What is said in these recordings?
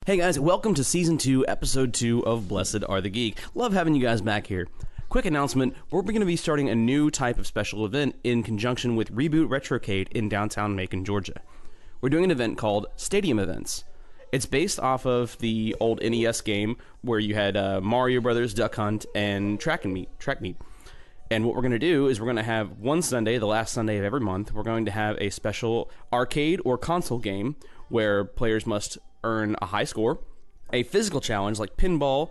Hey guys, welcome to Season 2, Episode 2 of Blessed Are the Geek. Love having you guys back here. Quick announcement, we're going to be starting a new type of special event in conjunction with Reboot Retrocade in downtown Macon, Georgia. We're doing an event called Stadium Events. It's based off of the old NES game where you had Mario Brothers, Duck Hunt, and Track Meet. And what we're going to do is we're going to have one Sunday, the last Sunday of every month, we're going to have a special arcade or console game where players must earn a high score, a physical challenge like pinball,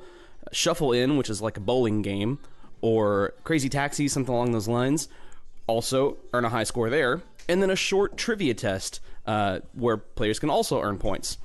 shuffle in, which is like a bowling game, or Crazy Taxi, something along those lines. Also earn a high score there, and then a short trivia test where players can also earn points.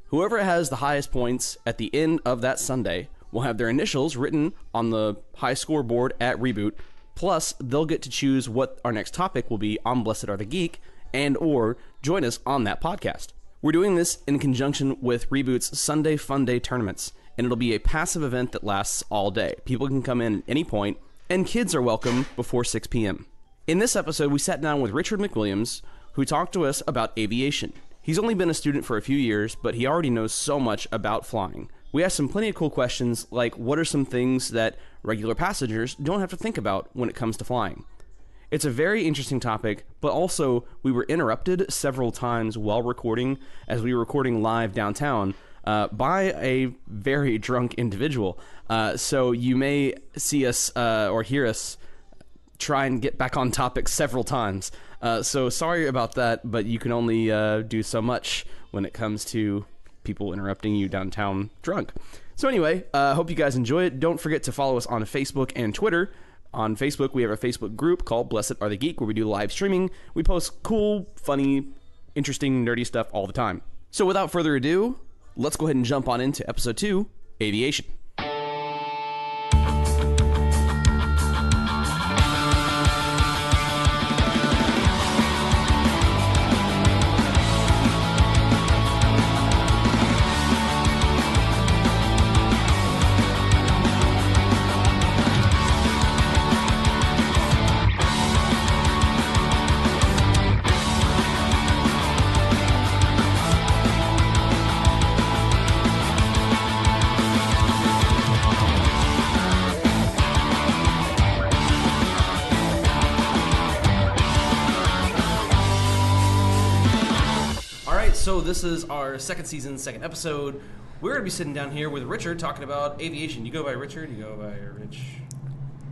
Whoever has the highest points at the end of that Sunday will have their initials written on the high score board at Reboot, plus they'll get to choose what our next topic will be on Blessed Are the Geek, and or join us on that podcast. We're doing this in conjunction with Reboot's Sunday Fun Day tournaments, and it'll be a passive event that lasts all day. People can come in at any point, and kids are welcome before 6 p.m. In this episode, we sat down with Richard McWilliams, who talked to us about aviation. He's only been a student for a few years, but he already knows so much about flying. We asked him plenty of cool questions, like what are some things that regular passengers don't have to think about when it comes to flying. It's a very interesting topic, but also we were interrupted several times while recording, as we were recording live downtown, by a very drunk individual. So you may see us or hear us try and get back on topic several times. So sorry about that, but you can only do so much when it comes to people interrupting you downtown drunk. So anyway, hope you guys enjoy it. Don't forget to follow us on Facebook and Twitter. On Facebook, we have a Facebook group called Blessed Are the Geek, where we do live streaming. We post cool, funny, interesting, nerdy stuff all the time. So without further ado, let's go ahead and jump on into Episode 2, Aviation. So this is our second season, second episode. We're going to be sitting down here with Richard talking about aviation. You go by Richard, you go by Rich.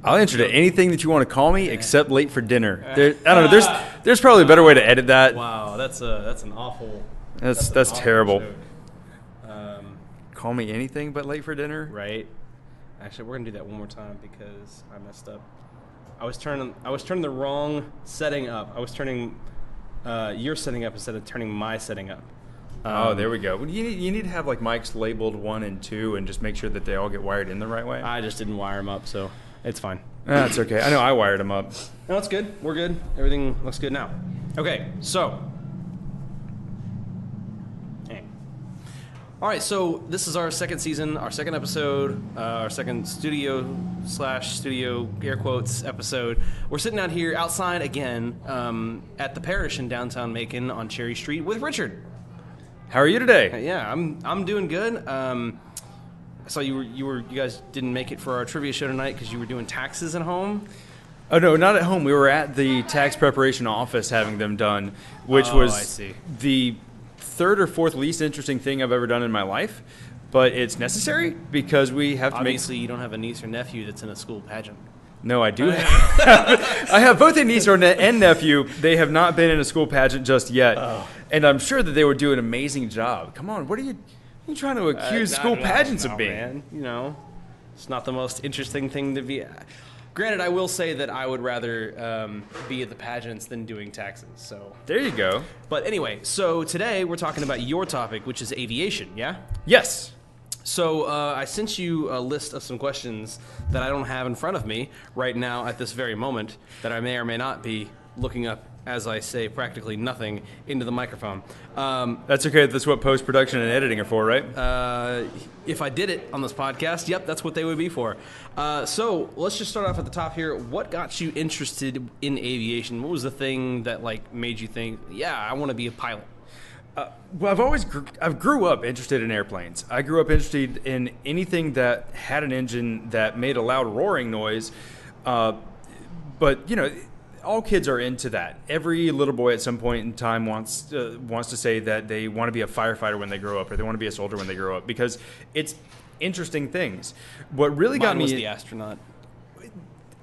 I'll answer to anything that you want to call me except late for dinner. I don't know. There's probably a better way to edit that. Wow, that's an awful. That's terrible. Call me anything but late for dinner. Right. Actually, we're gonna do that one more time because I messed up. I was turning the wrong setting up. I was turning your setting up instead of turning my setting up. Oh, there we go. You need to have like mics labeled 1 and 2 and just make sure that they all get wired in the right way. I just didn't wire them up, so it's fine. That's okay. I know I wired them up. No, it's good. We're good. Everything looks good now. Okay, so. All right, so this is our second season, our second episode, our second studio air quotes episode. We're sitting out here outside again at the Parish in downtown Macon on Cherry Street with Richard. How are you today? Yeah, I'm doing good. I saw you guys didn't make it for our trivia show tonight because you were doing taxes at home. Oh no, not at home. We were at the tax preparation office having them done, which was the third or fourth least interesting thing I've ever done in my life, but it's necessary because we have to Obviously, you don't have a niece or nephew that's in a school pageant. No, I do. I have both a niece and nephew. They have not been in a school pageant just yet, and I'm sure that they would do an amazing job. Come on, what are you trying to accuse school pageants of being? Man. You know, it's not the most interesting thing to be. Granted, I will say that I would rather be at the pageants than doing taxes. So there you go. But anyway, so today we're talking about your topic, which is aviation, yeah? Yes. So I sent you a list of some questions that I don't have in front of me right now at this very moment that I may or may not be looking up as I say practically nothing into the microphone. That's okay. That's what post-production and editing are for, right? If I did it on this podcast, yep, that's what they would be for. So let's just start off at the top here. What got you interested in aviation? What was the thing that like made you think, yeah, I want to be a pilot? Well, I've grew up interested in airplanes. I grew up interested in anything that had an engine that made a loud roaring noise. But all kids are into that. Every little boy at some point in time wants to say that they want to be a firefighter when they grow up, or they want to be a soldier when they grow up, because it's interesting things. What really got me was the astronaut.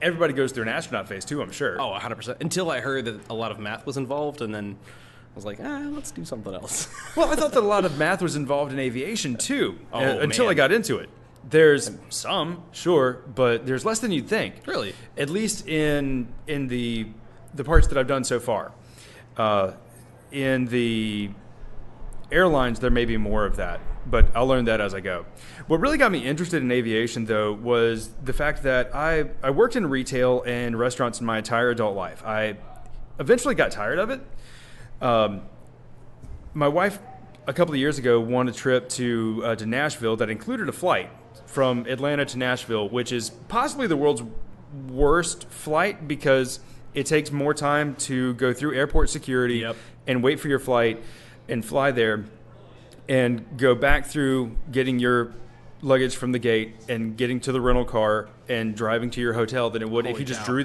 Everybody goes through an astronaut phase too, I'm sure. Oh, 100%. Until I heard that a lot of math was involved, and then I was like, let's do something else. Well, I thought that a lot of math was involved in aviation too, until man. I got into it. There's some, sure, but there's less than you'd think. Really? At least in the parts that I've done so far. In the airlines, there may be more of that, but I'll learn that as I go. What really got me interested in aviation, though, was the fact that I worked in retail and restaurants in my entire adult life. I eventually got tired of it. My wife, a couple of years ago, won a trip to Nashville that included a flight from Atlanta to Nashville, which is possibly the world's worst flight because it takes more time to go through airport security and wait for your flight and fly there and go back through getting your luggage from the gate and getting to the rental car and driving to your hotel than it would if you just drove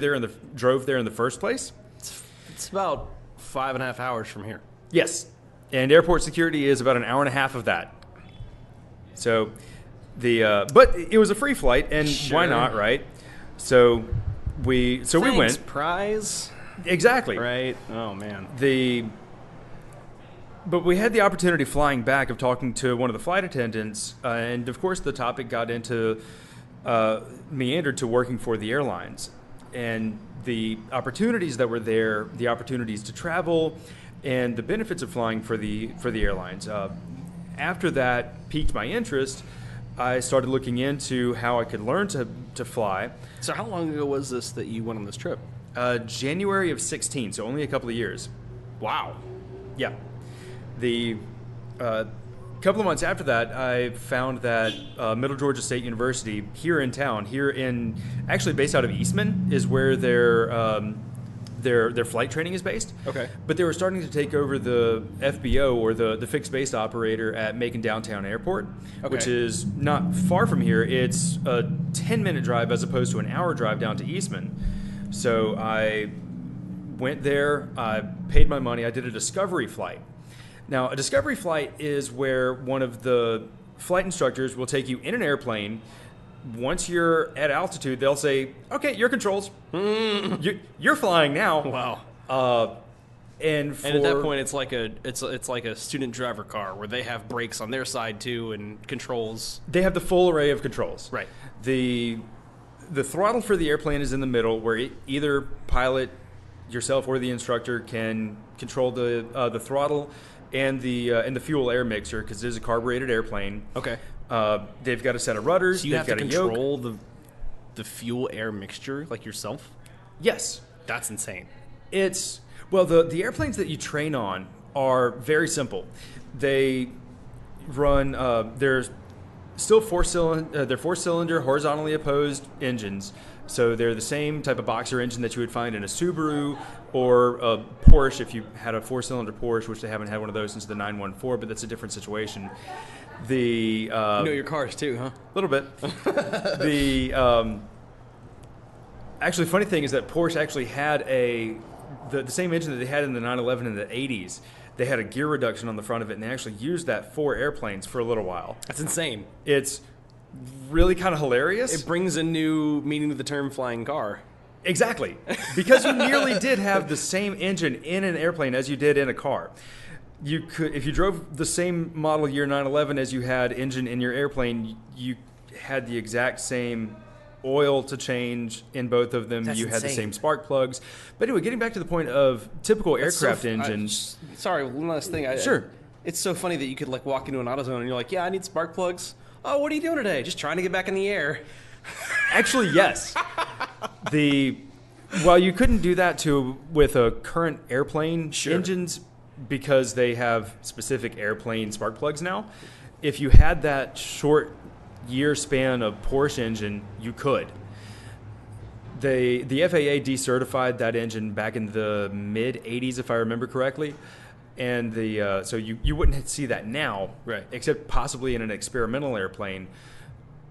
there in the first place. It's about 5.5 hours from here. Yes. And airport security is about an hour and a half of that. So but it was a free flight, and why not, right? So we went. Prize. Exactly. Right. Oh man. But we had the opportunity flying back of talking to one of the flight attendants, and of course the topic got into meandered to working for the airlines and the opportunities that were there, the opportunities to travel, and the benefits of flying for the airlines. After that piqued my interest, I started looking into how I could learn to fly. So how long ago was this that you went on this trip? January of 16, so only a couple of years. Wow. Yeah. The couple of months after that, I found that Middle Georgia State University here in town, actually based out of Eastman, is where their flight training is based. Okay. But they were starting to take over the FBO, or the fixed base operator at Macon Downtown Airport, which is not far from here. It's a 10-minute drive as opposed to an hour drive down to Eastman. So I went there, I paid my money, I did a discovery flight. Now, a discovery flight is where one of the flight instructors will take you in an airplane. Once you're at altitude, they'll say, "Okay, your controls. You're flying now." Wow. And at that point, it's like a student driver car where they have brakes on their side too and controls. They have the full array of controls. Right. The throttle for the airplane is in the middle, where either pilot, yourself, or the instructor can control the throttle and the fuel air mixer, because it is a carbureted airplane. Okay. They've got a set of rudders. So you have to control the fuel air mixture like yourself? Yes. That's insane. The airplanes that you train on are very simple. They run there's still they're four-cylinder horizontally opposed engines. So they're the same type of boxer engine that you would find in a Subaru or a Porsche, if you had a four-cylinder Porsche, which they haven't had one of those since the 914, but that's a different situation. You know your cars too, huh? A little bit. Actually, funny thing is that Porsche actually had the same engine that they had in the 911 in the 80s. They had a gear reduction on the front of it, and they actually used that for airplanes for a little while. That's insane. It's really kind of hilarious. It brings a new meaning to the term flying car. Exactly. Because you nearly did have the same engine in an airplane as you did in a car. You could, if you drove the same model year 911 as you had engine in your airplane, you had the exact same oil to change in both of them. That's you had insane. the same spark plugs. But anyway, getting back to the point of typical aircraft engines. Sorry, one last thing. Sure. It's so funny that you could walk into an AutoZone and you're like, yeah, I need spark plugs. Oh, what are you doing today? Just trying to get back in the air. Actually, yes. While you couldn't do that with a current airplane engines, because they have specific airplane spark plugs now, if you had that short year span of Porsche engine, you could. The FAA decertified that engine back in the mid-'80s, if I remember correctly. And so you wouldn't see that now, right? Except possibly in an experimental airplane.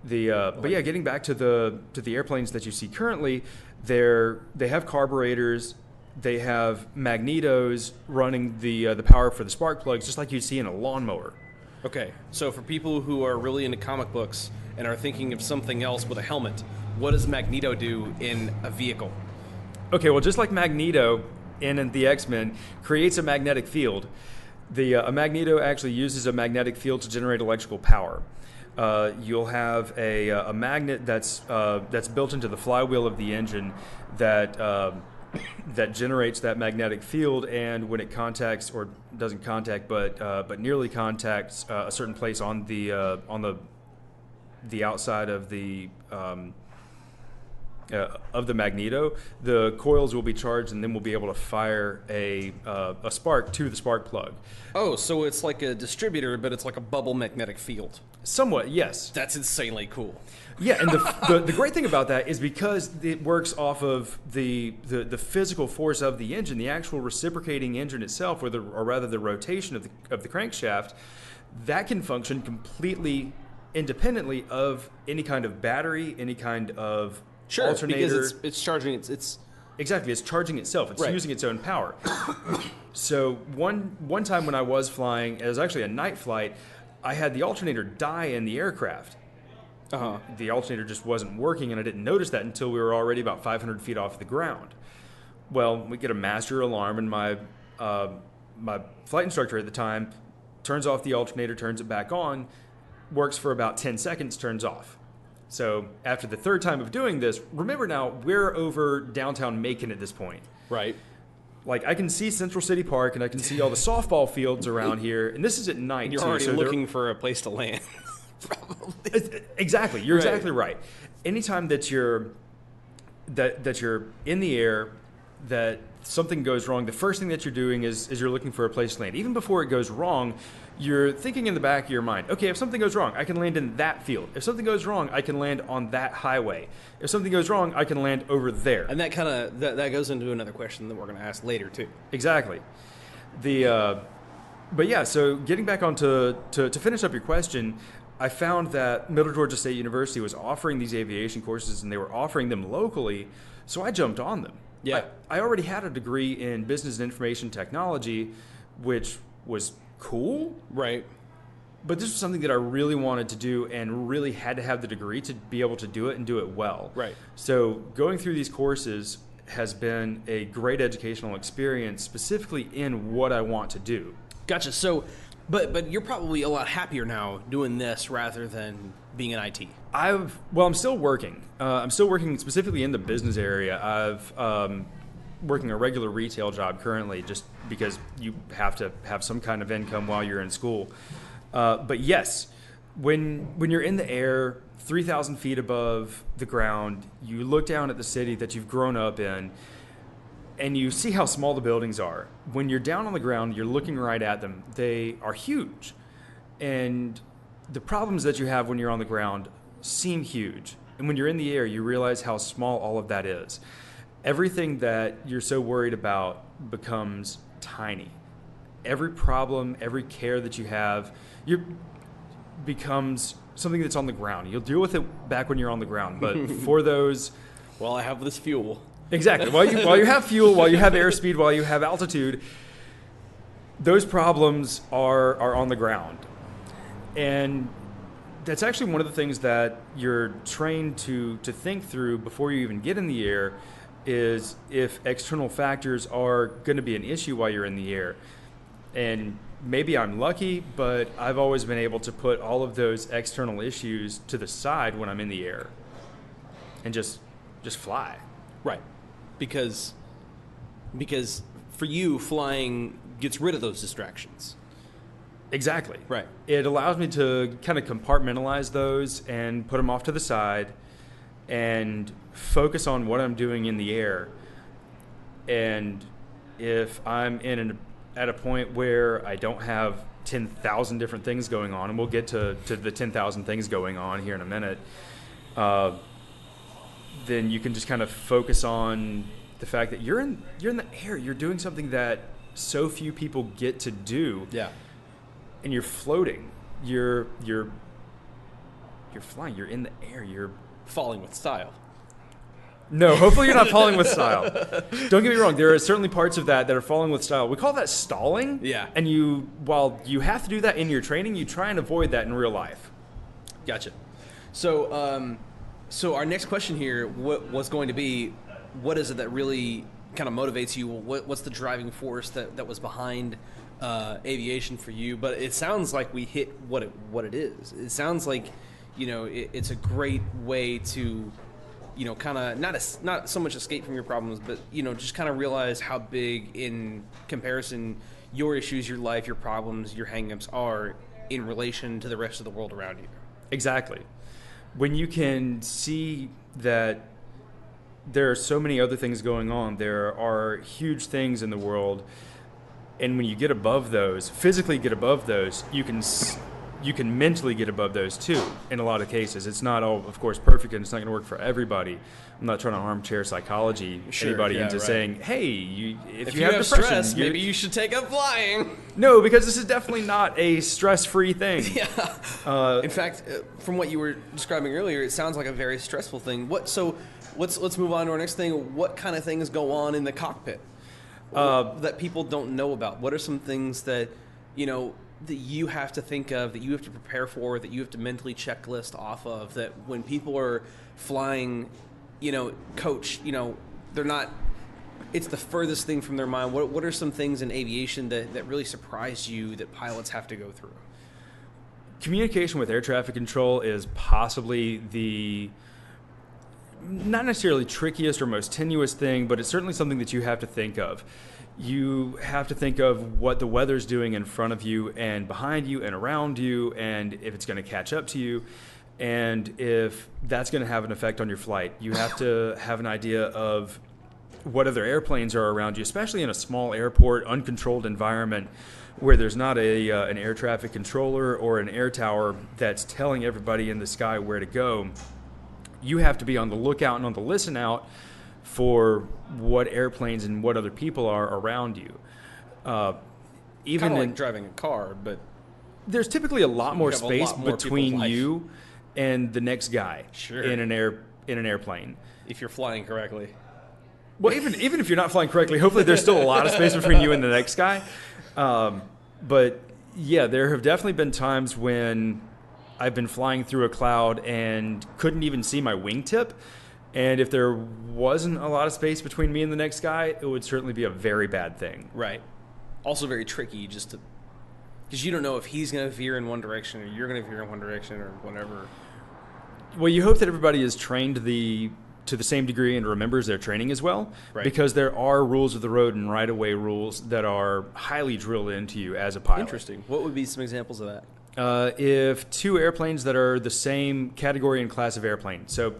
But yeah, getting back to the airplanes that you see currently, they have carburetors, they have magnetos running the power for the spark plugs, just like you'd see in a lawnmower. Okay, so for people who are really into comic books and are thinking of something else with a helmet, what does Magneto do in a vehicle? Okay, well, just like Magneto in the X-Men creates a magnetic field, a Magneto actually uses a magnetic field to generate electrical power. You'll have a magnet that's built into the flywheel of the engine that generates that magnetic field, and when it contacts, or doesn't contact, but nearly contacts a certain place on the outside of the magneto, the coils will be charged, and then we'll be able to fire a spark to the spark plug. Oh, so it's like a distributor, but it's like a bubble magnetic field. Somewhat, yes. That's insanely cool. Yeah, and the great thing about that is because it works off of the physical force of the engine, the actual reciprocating engine itself, or rather the rotation of the crankshaft, that can function completely independently of any kind of battery, any kind of alternator. Because it's charging it's exactly, it's charging itself. It's right. using its own power. So one time when I was flying, it was actually a night flight, I had the alternator die in the aircraft. The alternator just wasn't working, and I didn't notice that until we were already about 500 feet off the ground. Well, we get a master alarm, and my flight instructor at the time turns off the alternator, turns it back on, works for about 10 seconds, turns off. So after the third time of doing this, remember now, we're over downtown Macon at this point. Right. Like, I can see Central City Park, and I can see all the softball fields around here, and this is at night. You're already looking for a place to land. Probably. Exactly. You're exactly right. Anytime that you're in the air, that something goes wrong, the first thing that you're doing is you're looking for a place to land. Even before it goes wrong, you're thinking in the back of your mind, okay, if something goes wrong, I can land in that field. If something goes wrong, I can land on that highway. If something goes wrong, I can land over there. And that kind of that goes into another question that we're going to ask later too. Exactly. But yeah, so getting back on to finish up your question, I found that Middle Georgia State University was offering these aviation courses, and they were offering them locally, so I jumped on them. Yeah. I already had a degree in business and information technology, which was cool. Right. But this was something that I really wanted to do and really had to have the degree to be able to do it and do it well. Right. So going through these courses has been a great educational experience, specifically in what I want to do. Gotcha. So, but you're probably a lot happier now doing this rather than being in IT. I'm still working. I'm still working specifically in the business area. I've working a regular retail job currently, just because you have to have some kind of income while you're in school. But yes, when you're in the air, 3,000 feet above the ground, you look down at the city that you've grown up in, and you see how small the buildings are. When you're down on the ground, you're looking right at them. They are huge. And the problems that you have when you're on the ground seem huge. And when you're in the air, you realize how small all of that is. Everything that you're so worried about becomes tiny. Every problem, every care that you have, becomes something that's on the ground. You'll deal with it back when you're on the ground. But for those... Well, I have this fuel. Exactly. While you have fuel, while you have airspeed, while you have altitude, those problems are on the ground. And that's actually one of the things that you're trained to think through before you even get in the air, is if external factors are going to be an issue while you're in the air. And maybe I'm lucky, but I've always been able to put all of those external issues to the side when I'm in the air and just fly. Right. Because for you, flying gets rid of those distractions. Exactly. Right. It allows me to kind of compartmentalize those and put them off to the side and focus on what I'm doing in the air. And if I'm at a point where I don't have 10,000 different things going on, and we'll get to the 10,000 things going on here in a minute, then you can just kind of focus on the fact that you're in the air. You're doing something that so few people get to do. Yeah. And you're floating. You're flying. You're in the air. You're falling with style. No, hopefully you're not falling with style. Don't get me wrong. There are certainly parts of that are falling with style. We call that stalling. Yeah. And while you have to do that in your training, you try and avoid that in real life. Gotcha. So, so our next question here was going to be, what is it that really kind of motivates you? What's the driving force that was behind aviation for you? But it sounds like we hit what it is. It sounds like, it's a great way to, kind of not so much escape from your problems, but just kind of realize how big in comparison your issues, your life, your problems, your hangups are in relation to the rest of the world around you. Exactly. When you can see that there are so many other things going on, there are huge things in the world, and when you get above those, physically get above those, you can mentally get above those too. In a lot of cases, it's not all, of course, perfect, and it's not going to work for everybody. I'm not trying to armchair psychology anybody into saying, "Hey, if you have depression, stress, maybe you should take up flying." No, because this is definitely not a stress-free thing. Yeah. In fact, from what you were describing earlier, it sounds like a very stressful thing. So let's move on to our next thing. What kind of things go on in the cockpit that people don't know about? What are some things that that you have to think of, that you have to prepare for, that you have to mentally checklist off of, that when people are flying, coach, they're not, it's the furthest thing from their mind. What are some things in aviation that really surprise you that pilots have to go through? Communication with air traffic control is possibly the not necessarily trickiest or most tenuous thing, but it's certainly something that you have to think of. You have to think of what the weather's doing in front of you and behind you and around you, and if it's going to catch up to you, and if that's going to have an effect on your flight. You have to have an idea of what other airplanes are around you, especially in a small airport, uncontrolled environment where there's not an air traffic controller or an air tower that's telling everybody in the sky where to go. You have to be on the lookout and on the listen out for what airplanes and what other people are around you. Even kind of like driving a car, but there's typically a lot more space between you and the next guy in an airplane. If you're flying correctly. Well, even if you're not flying correctly, hopefully there's still a lot of space between you and the next guy. But yeah, there have definitely been times when I've been flying through a cloud and couldn't even see my wingtip. And if there wasn't a lot of space between me and the next guy, it would certainly be a very bad thing. Right. Also very tricky because you don't know if he's going to veer in one direction or you're going to veer in one direction or whatever. Well, you hope that everybody is trained to the same degree and remembers their training as well, right. Because there are rules of the road and right-of-way rules that are highly drilled into you as a pilot. Interesting. What would be some examples of that? If two airplanes that are the same category and class of airplane. So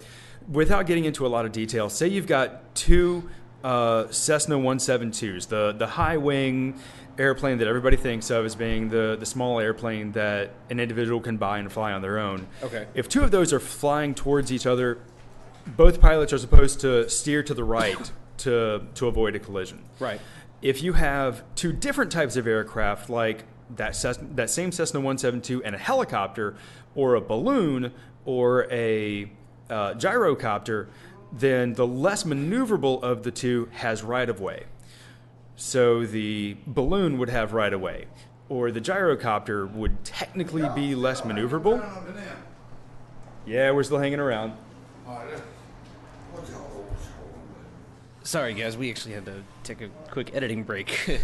without getting into a lot of detail, say you've got two Cessna 172s, the high-wing airplane that everybody thinks of as being the small airplane that an individual can buy and fly on their own. Okay. If two of those are flying towards each other, both pilots are supposed to steer to the right to avoid a collision. Right. If you have two different types of aircraft, like that same Cessna 172 and a helicopter or a balloon or a gyrocopter, then the less maneuverable of the two has right-of-way. So the balloon would have right-of-way, or the gyrocopter would technically be less maneuverable. Yeah, we're still hanging around. Sorry, guys. We actually had to take a quick editing break.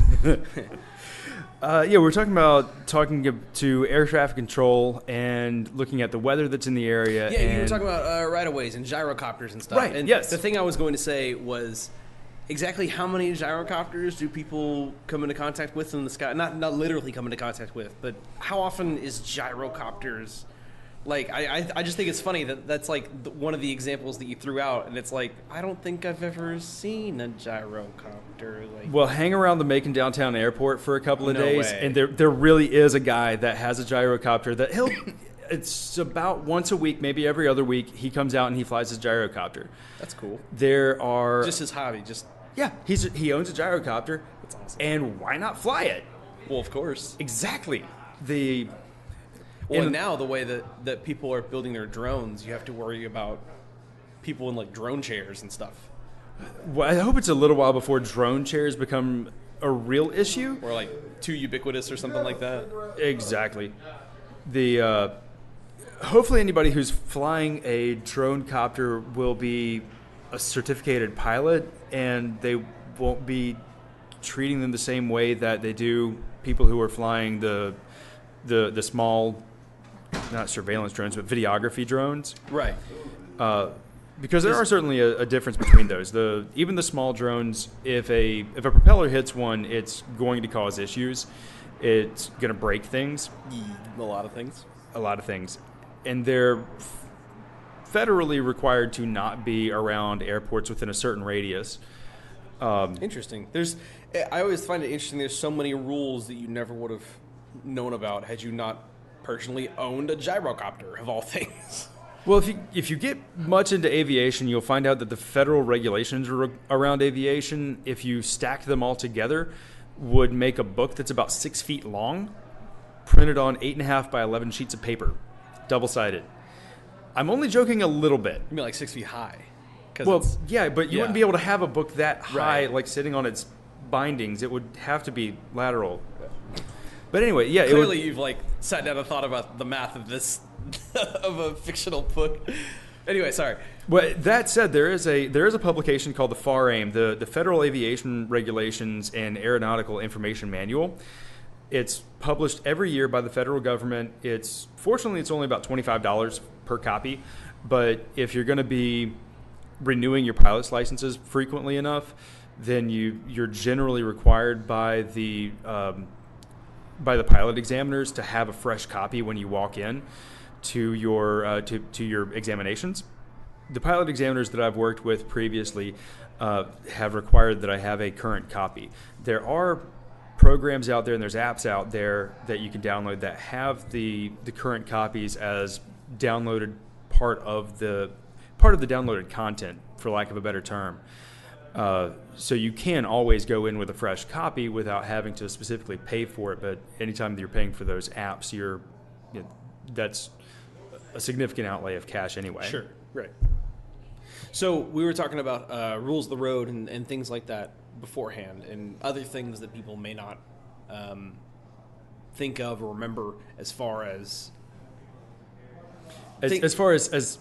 Yeah, we're talking to air traffic control and looking at the weather that's in the area. Yeah, you were talking about right-of-ways and gyrocopters and stuff. Right, and yes. The thing I was going to say was exactly how many gyrocopters do people come into contact with in the sky? Not literally come into contact with, but how often is gyrocopters... Like, I just think it's funny that's like one of the examples that you threw out, and it's like, I don't think I've ever seen a gyrocopter. Well, hang around the Macon downtown airport for a couple of days, way. and there really is a guy that has a gyrocopter that it's about once a week, maybe every other week, he comes out and he flies his gyrocopter. That's cool. There are... Just his hobby, Yeah, he owns a gyrocopter, That's awesome. And why not fly it? Well, of course. Exactly. Well, now the way that people are building their drones, you have to worry about people in like drone chairs and stuff. Well, I hope it's a little while before drone chairs become a real issue. Or like too ubiquitous or something like that. Exactly. Hopefully anybody who's flying a drone copter will be a certificated pilot, and they won't be treating them the same way that they do people who are flying the small, not surveillance drones, but videography drones. Right. Because there are certainly a difference between those. Even the small drones, if a propeller hits one, it's going to cause issues. It's going to break things. A lot of things. A lot of things. And they're federally required to not be around airports within a certain radius. Interesting. I always find it interesting. There's so many rules that you never would have known about had you not personally owned a gyrocopter, of all things. Well, if you get much into aviation, you'll find out that the federal regulations around aviation, if you stack them all together, would make a book that's about 6 feet long, printed on 8.5 by 11 sheets of paper, double-sided. I'm only joking a little bit. You mean like 6 feet high? Well, yeah, but you wouldn't be able to have a book that high, right, like sitting on its bindings. It would have to be lateral. But anyway, yeah. Clearly, you've like sat down and thought about the math of this of a fictional book. Anyway, sorry. Well, that said, there is a publication called the FAR-AIM, the Federal Aviation Regulations and Aeronautical Information Manual. It's published every year by the federal government. Fortunately, it's only about $25 per copy. But if you're going to be renewing your pilot's licenses frequently enough, then you're generally required by the pilot examiners to have a fresh copy when you walk in to your examinations. The pilot examiners that I've worked with previously have required that I have a current copy. There are programs out there and there's apps out there that you can download that have the current copies as downloaded part of the downloaded content, for lack of a better term. So you can always go in with a fresh copy without having to specifically pay for it. But anytime that you're paying for those apps, that's a significant outlay of cash anyway. Sure, right. So we were talking about rules of the road and things like that beforehand, and other things that people may not think of or remember as far as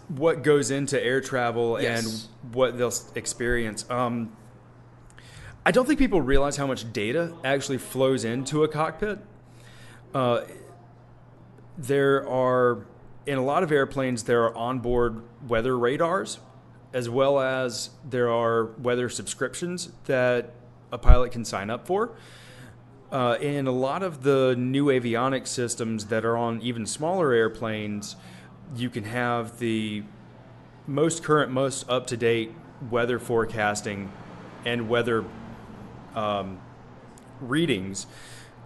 what goes into air travel, yes, and what they'll experience. I don't think people realize how much data actually flows into a cockpit. There are, in a lot of airplanes, there are onboard weather radars, as well as there are weather subscriptions that a pilot can sign up for. In a lot of the new avionics systems that are on even smaller airplanes, you can have the most current, most up-to-date weather forecasting and weather readings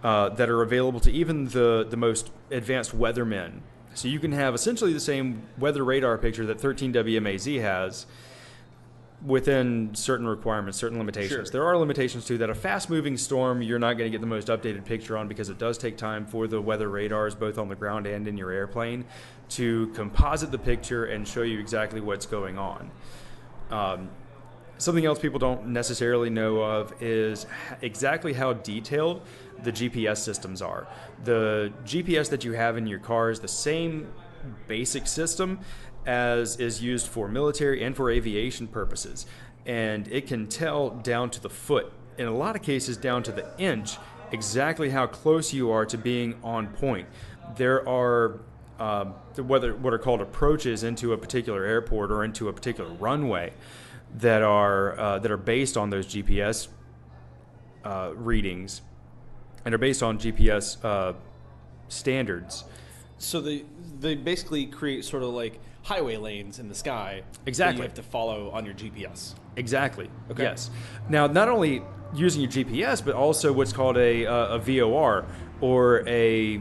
that are available to even the most advanced weathermen. So you can have essentially the same weather radar picture that 13 WMAZ has within certain requirements, certain limitations. Sure. There are limitations too, that a fast-moving storm you're not going to get the most updated picture on, because it does take time for the weather radars, both on the ground and in your airplane, to composite the picture and show you exactly what's going on. Something else people don't necessarily know of is exactly how detailed the GPS systems are. The GPS that you have in your car is the same basic system as is used for military and for aviation purposes. And it can tell down to the foot, in a lot of cases down to the inch, exactly how close you are to being on point. There are what are called approaches into a particular airport or into a particular runway that are based on those GPS readings and are based on GPS standards. So they basically create sort of like highway lanes in the sky. Exactly. That you have to follow on your GPS. Exactly. Okay. Yes. Now, not only using your GPS, but also what's called a VOR, or a,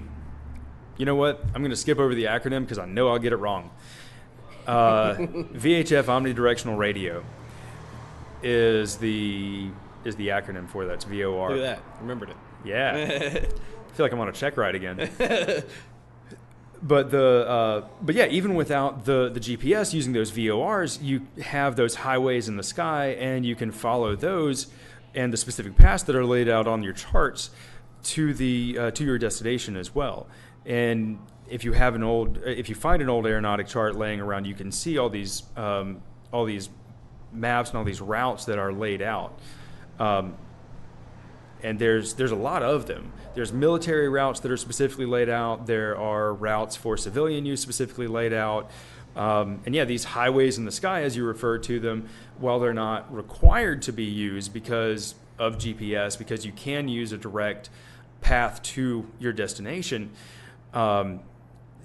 you know what? I'm going to skip over the acronym because I know I'll get it wrong. VHF omnidirectional radio is the is the acronym for that. It's VOR. Look at that. Remembered it. Yeah. I feel like I'm on a check ride again. But yeah, even without the GPS, using those VORs, you have those highways in the sky, and you can follow those and the specific paths that are laid out on your charts to your destination as well. And if you find an old aeronautic chart laying around, you can see all these maps and all these routes that are laid out. And there's a lot of them. There's military routes that are specifically laid out. There are routes for civilian use specifically laid out. And yeah, these highways in the sky, as you refer to them, while they're not required to be used because of GPS, because you can use a direct path to your destination,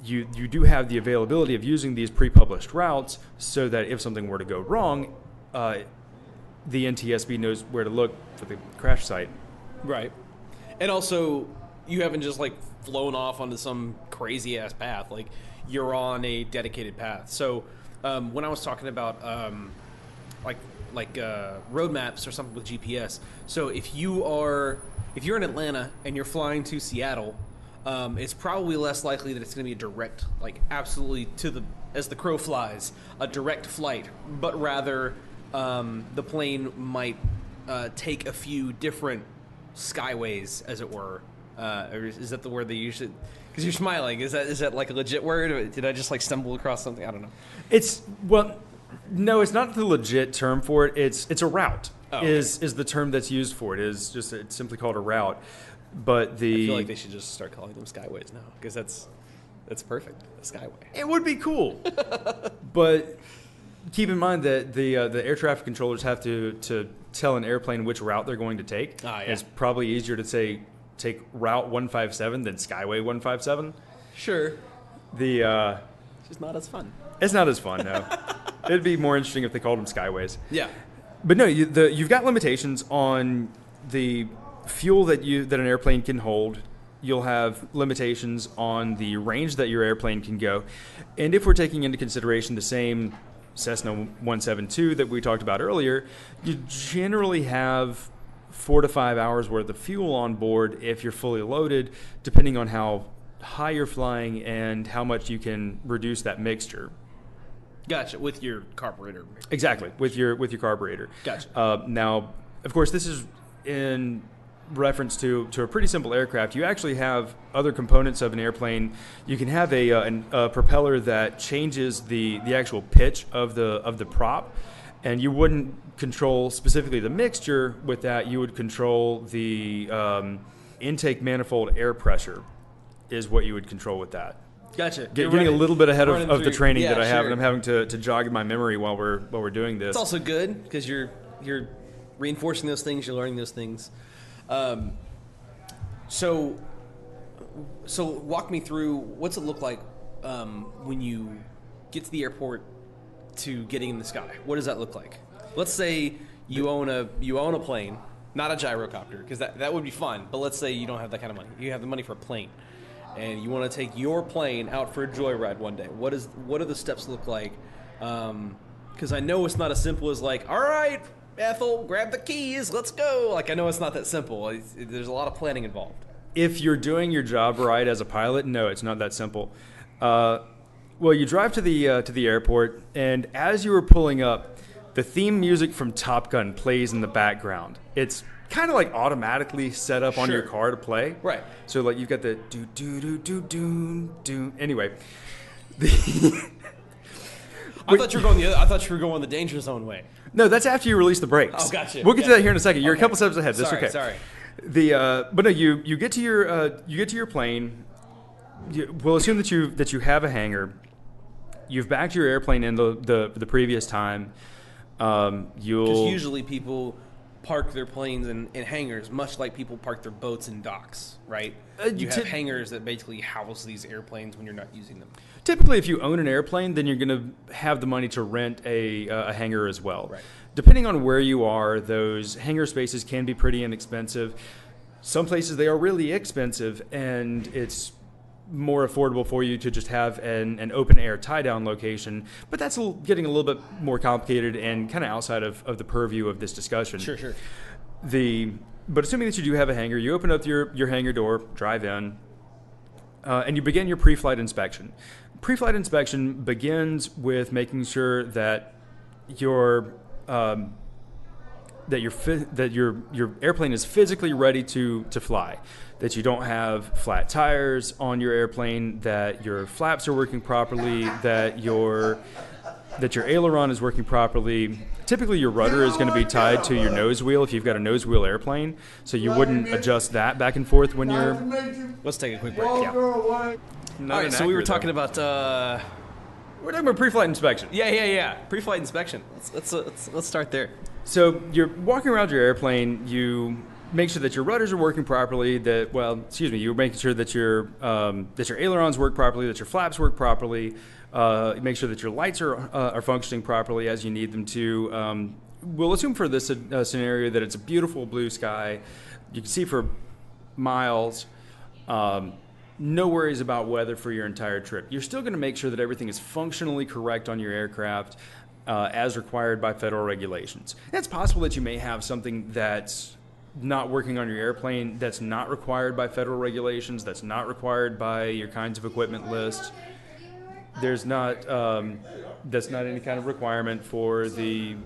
you do have the availability of using these pre-published routes so that if something were to go wrong, the NTSB knows where to look for the crash site. Right. And also, you haven't just like flown off onto some crazy ass path. Like, you're on a dedicated path. So when I was talking about road maps or something with GPS, so if you're in Atlanta and you're flying to Seattle, it's probably less likely that it's going to be a direct, like absolutely as the crow flies, a direct flight, but rather the plane might take a few different skyways, as it were. Or is that the word they usually? Because you're smiling. Is that like a legit word? Or did I just like stumble across something? I don't know. No, it's not the legit term for it. It's a route. Oh, okay. Is the term that's used for it. It's simply called a route. But I feel like they should just start calling them skyways now, because that's perfect. A skyway. It would be cool. But keep in mind that the air traffic controllers have to tell an airplane which route they're going to take. Yeah. It's probably easier to say take Route 157 than Skyway 157. Sure. It's just not as fun. It's not as fun, no. It'd be more interesting if they called them Skyways. Yeah. But no, you've got limitations on the fuel that an airplane can hold. You'll have limitations on the range that your airplane can go. And if we're taking into consideration the same Cessna 172 that we talked about earlier, you generally have 4 to 5 hours worth of fuel on board if you're fully loaded, depending on how high you're flying and how much you can reduce that mixture. Gotcha. With your carburetor. Exactly, with your carburetor. Gotcha. Now, of course, this is in reference to a pretty simple aircraft. You actually have other components of an airplane. You can have a propeller that changes the actual pitch of the prop, and you wouldn't control specifically the mixture with that. You would control the intake manifold air pressure is what you would control with that. Gotcha. Getting a little bit ahead of the training that I have, sure. and I'm having to jog my memory while we're doing this. It's also good because you're reinforcing those things, you're learning those things. So walk me through, what's it look like when you get to the airport to getting in the sky? What does that look like? Let's say you own a plane, not a gyrocopter, because that would be fun. But let's say you don't have that kind of money. You have the money for a plane, and you want to take your plane out for a joyride one day. What do the steps look like? Because I know it's not as simple as like, all right, Ethel, grab the keys, let's go. Like, I know it's not that simple. There's a lot of planning involved. If you're doing your job right as a pilot, no, it's not that simple. Well, you drive to the airport, and as you were pulling up, the theme music from Top Gun plays in the background. It's kind of like automatically set up on your car to play. Right. So like you've got the do do do do do do. Anyway, I thought you were going the danger zone way. No, that's after you release the brakes. Oh, gotcha. We'll get to that here in a second. You're a couple steps ahead. That's okay. Sorry. But no, you get to your plane. We'll assume that you have a hangar. You've backed your airplane in the previous time. Because usually people park their planes in hangars, much like people park their boats in docks, right? You have hangars that basically house these airplanes when you're not using them. Typically, if you own an airplane, then you're going to have the money to rent a hangar as well. Right. Depending on where you are, those hangar spaces can be pretty inexpensive. Some places they are really expensive, and it's more affordable for you to just have an open air tie down location. But that's getting a little bit more complicated and kind of outside of the purview of this discussion. Sure. But assuming that you do have a hangar, you open up your hangar door, drive in, and you begin your pre-flight inspection. Pre-flight inspection begins with making sure that your airplane is physically ready to fly, that you don't have flat tires on your airplane, that your flaps are working properly, that your aileron is working properly. Typically, your rudder is going to be tied to your nose wheel if you've got a nose wheel airplane, so you wouldn't adjust that back and forth when you're... Let's take a quick break. Yeah. All right, so we were talking about... We're talking about pre-flight inspection. Yeah. Pre-flight inspection. Let's start there. So you're walking around your airplane, you make sure that your rudders are working properly, you're making sure that your ailerons work properly, that your flaps work properly, make sure that your lights are functioning properly as you need them to. We'll assume for this scenario that it's a beautiful blue sky. You can see for miles. No worries about weather for your entire trip. You're still going to make sure that everything is functionally correct on your aircraft as required by federal regulations. And it's possible that you may have something that's not working on your airplane that's not required by federal regulations, that's not required by your kinds of equipment list. There's not that's not any kind of requirement for the...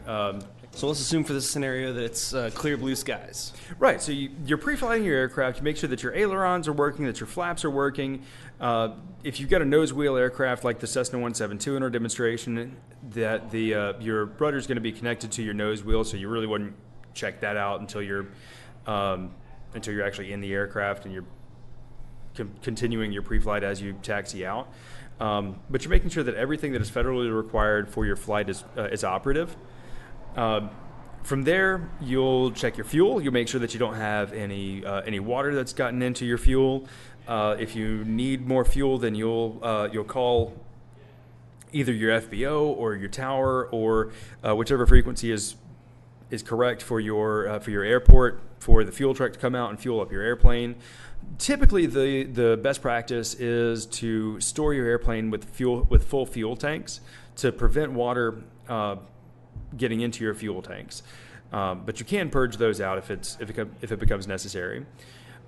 So let's assume for this scenario that it's clear blue skies. Right. So you're pre-flying your aircraft. You make sure that your ailerons are working, that your flaps are working. If you've got a nose wheel aircraft like the s02e02 in our demonstration, that your rudder is going to be connected to your nose wheel, so you really wouldn't check that out until you're actually in the aircraft and you're continuing your pre-flight as you taxi out. But you're making sure that everything that is federally required for your flight is operative. From there, you'll check your fuel. You'll make sure that you don't have any water that's gotten into your fuel. If you need more fuel, then you'll call either your FBO or your tower or whichever frequency is correct for your airport for the fuel truck to come out and fuel up your airplane. Typically, the best practice is to store your airplane with full fuel tanks to prevent water getting into your fuel tanks. But you can purge those out if it becomes necessary.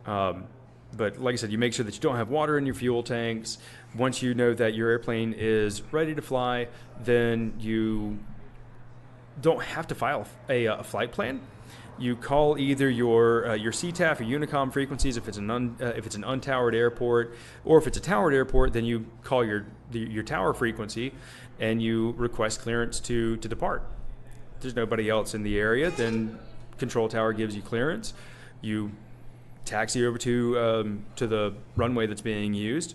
But like I said, you make sure that you don't have water in your fuel tanks. Once you know that your airplane is ready to fly, then you don't have to file a flight plan. You call either your CTAF or Unicom frequencies if it's an untowered airport, or if it's a towered airport, then you call your tower frequency and you request clearance to depart. If there's nobody else in the area, then control tower gives you clearance. You taxi over to the runway that's being used,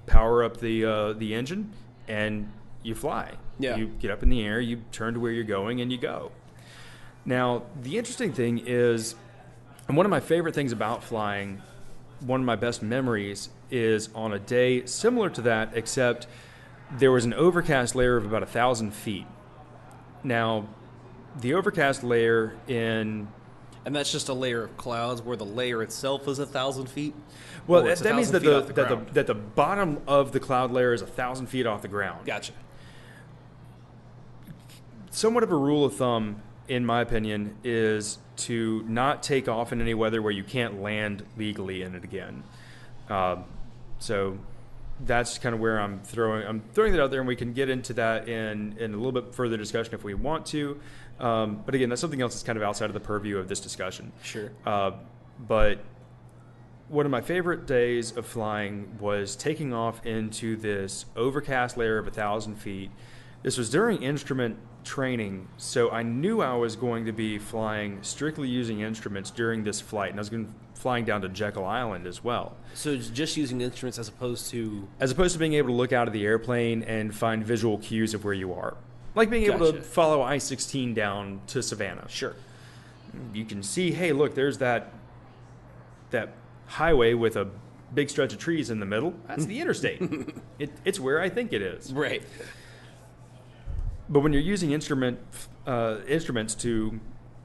power up the engine, and you fly. Yeah. You get up in the air, you turn to where you're going, and you go. Now, the interesting thing is, and one of my favorite things about flying, one of my best memories, is on a day similar to that, except there was an overcast layer of about 1,000 feet. Now, the overcast layer in... And that's just a layer of clouds where the layer itself is 1,000 feet? Well, that means that the bottom of the cloud layer is 1,000 feet off the ground. Gotcha. Somewhat of a rule of thumb, in my opinion, is to not take off in any weather where you can't land legally in it again. So that's kind of where I'm throwing that out there, and we can get into that in a little bit further discussion if we want to. But again, that's something else that's kind of outside of the purview of this discussion. Sure. But one of my favorite days of flying was taking off into this overcast layer of 1,000 feet. This was during instrument training, so I knew I was going to be flying strictly using instruments during this flight, and I was going to be flying down to Jekyll Island as well. So it's just using instruments as opposed to being able to look out of the airplane and find visual cues of where you are, like being able to follow I-16 down to Savannah. Sure. You can see, hey, look, there's that highway with a big stretch of trees in the middle. That's the interstate. It's where I think it is. Right. But when you're using instruments to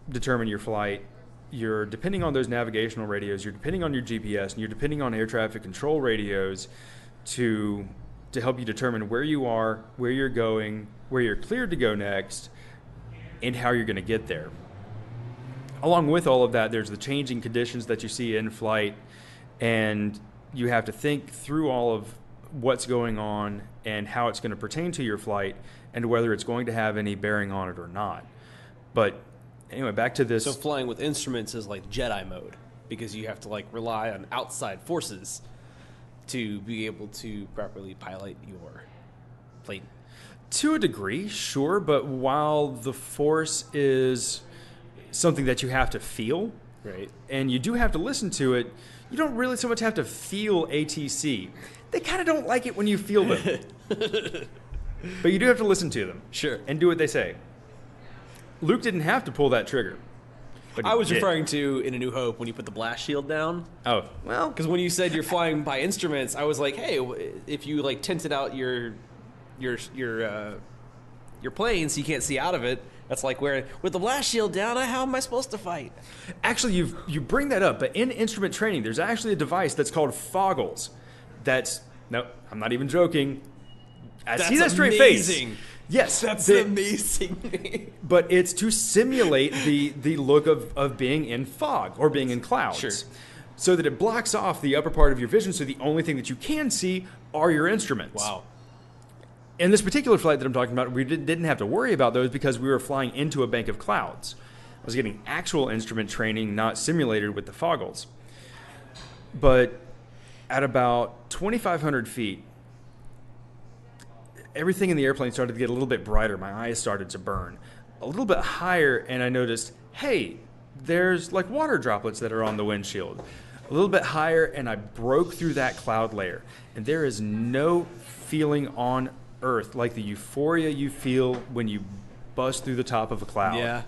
determine your flight, you're depending on those navigational radios, you're depending on your GPS, and you're depending on air traffic control radios to help you determine where you are, where you're going, where you're cleared to go next, and how you're going to get there. along with all of that, there's the changing conditions that you see in flight, and you have to think through all of what's going on and how it's going to pertain to your flight and whether it's going to have any bearing on it or not. But anyway, back to this. So flying with instruments is like Jedi mode, because you have to like rely on outside forces to be able to properly pilot your plane. To a degree, sure, but while the Force is something that you have to feel, Right. and you do have to listen to it, you don't really so much have to feel ATC. They kind of don't like it when you feel them. But you do have to listen to them. Sure. And do what they say. Luke didn't have to pull that trigger. But he I was did. referring to in A New Hope when you put the blast shield down. Oh, well, Because when you said you're flying by instruments, I was like, hey, if you like tinted out your plane so you can't see out of it, that's like where with the blast shield down, how am I supposed to fight? actually, you bring that up, but in instrument training, there's actually a device that's called foggles. No, I'm not even joking. I see that straight amazing. face. Yes, That's amazing. but it's to simulate the look of being in fog or being in clouds. Sure. So that it blocks off the upper part of your vision, so the only thing that you can see are your instruments. Wow. In this particular flight that I'm talking about, we didn't have to worry about those because we were flying into a bank of clouds. I was getting actual instrument training, not simulated with the foggles. But at about 2,500 feet, everything in the airplane started to get a little bit brighter. My eyes started to burn. A little bit higher, and I noticed, hey, there's like water droplets that are on the windshield. A little bit higher, and I broke through that cloud layer. And there is no feeling on Earth like the euphoria you feel when you bust through the top of a cloud. Yeah.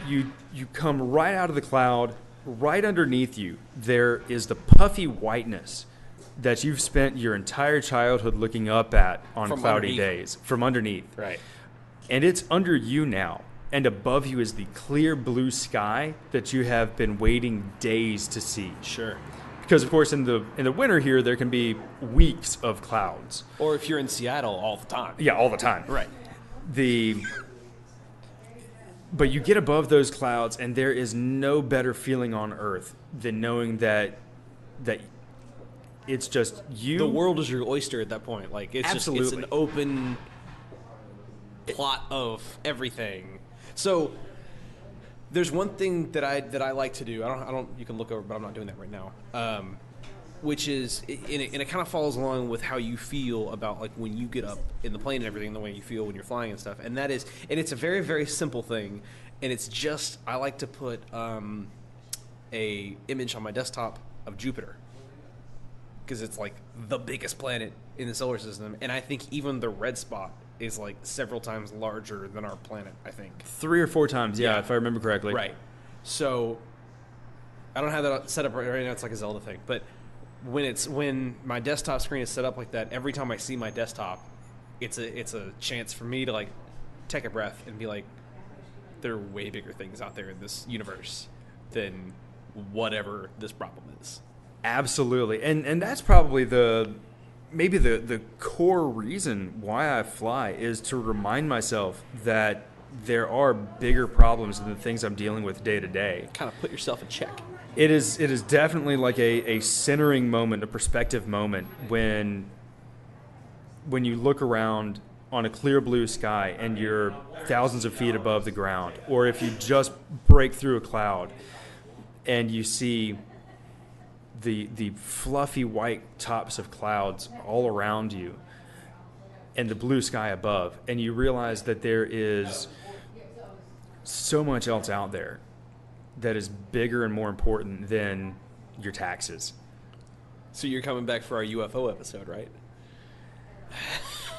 You come right out of the cloud, right underneath you, there is the puffy whiteness that you've spent your entire childhood looking up at on From cloudy underneath. days, from underneath. Right. And it's under you now. And above you is the clear blue sky that you have been waiting days to see. Sure. Because of course in the winter here there can be weeks of clouds. Or if you're in Seattle all the time. Yeah, all the time. Right. But you get above those clouds, and there is no better feeling on Earth than knowing that it's just you. The world is your oyster at that point. Like it's Absolutely. just it's an open plot of everything. So there's one thing that I like to do. I don't. You can look over, but I'm not doing that right now. Which is, and it kind of follows along with how you feel about like when you get up in the plane and everything, the way you feel when you're flying and stuff. And that is, and it's a very, very simple thing. And it's just, I like to put a image on my desktop of Jupiter, because it's like the biggest planet in the solar system. And I think even the red spot is like several times larger than our planet, I think. 3 or 4 times, yeah, if I remember correctly. Right. So I don't have that set up right now. It's like a Zelda thing. But when my desktop screen is set up like that, every time I see my desktop, it's a chance for me to like take a breath and be like, there are way bigger things out there in this universe than whatever this problem is. Absolutely. And that's probably maybe the core reason why I fly is to remind myself that there are bigger problems than the things I'm dealing with day to day. Kind of put yourself in check. It is definitely like a centering moment, a perspective moment when you look around on a clear blue sky and you're thousands of feet above the ground, or if you just break through a cloud and you see the fluffy white tops of clouds all around you and the blue sky above, and you realize that there is so much else out there that is bigger and more important than your taxes. So you're coming back for our UFO episode, right?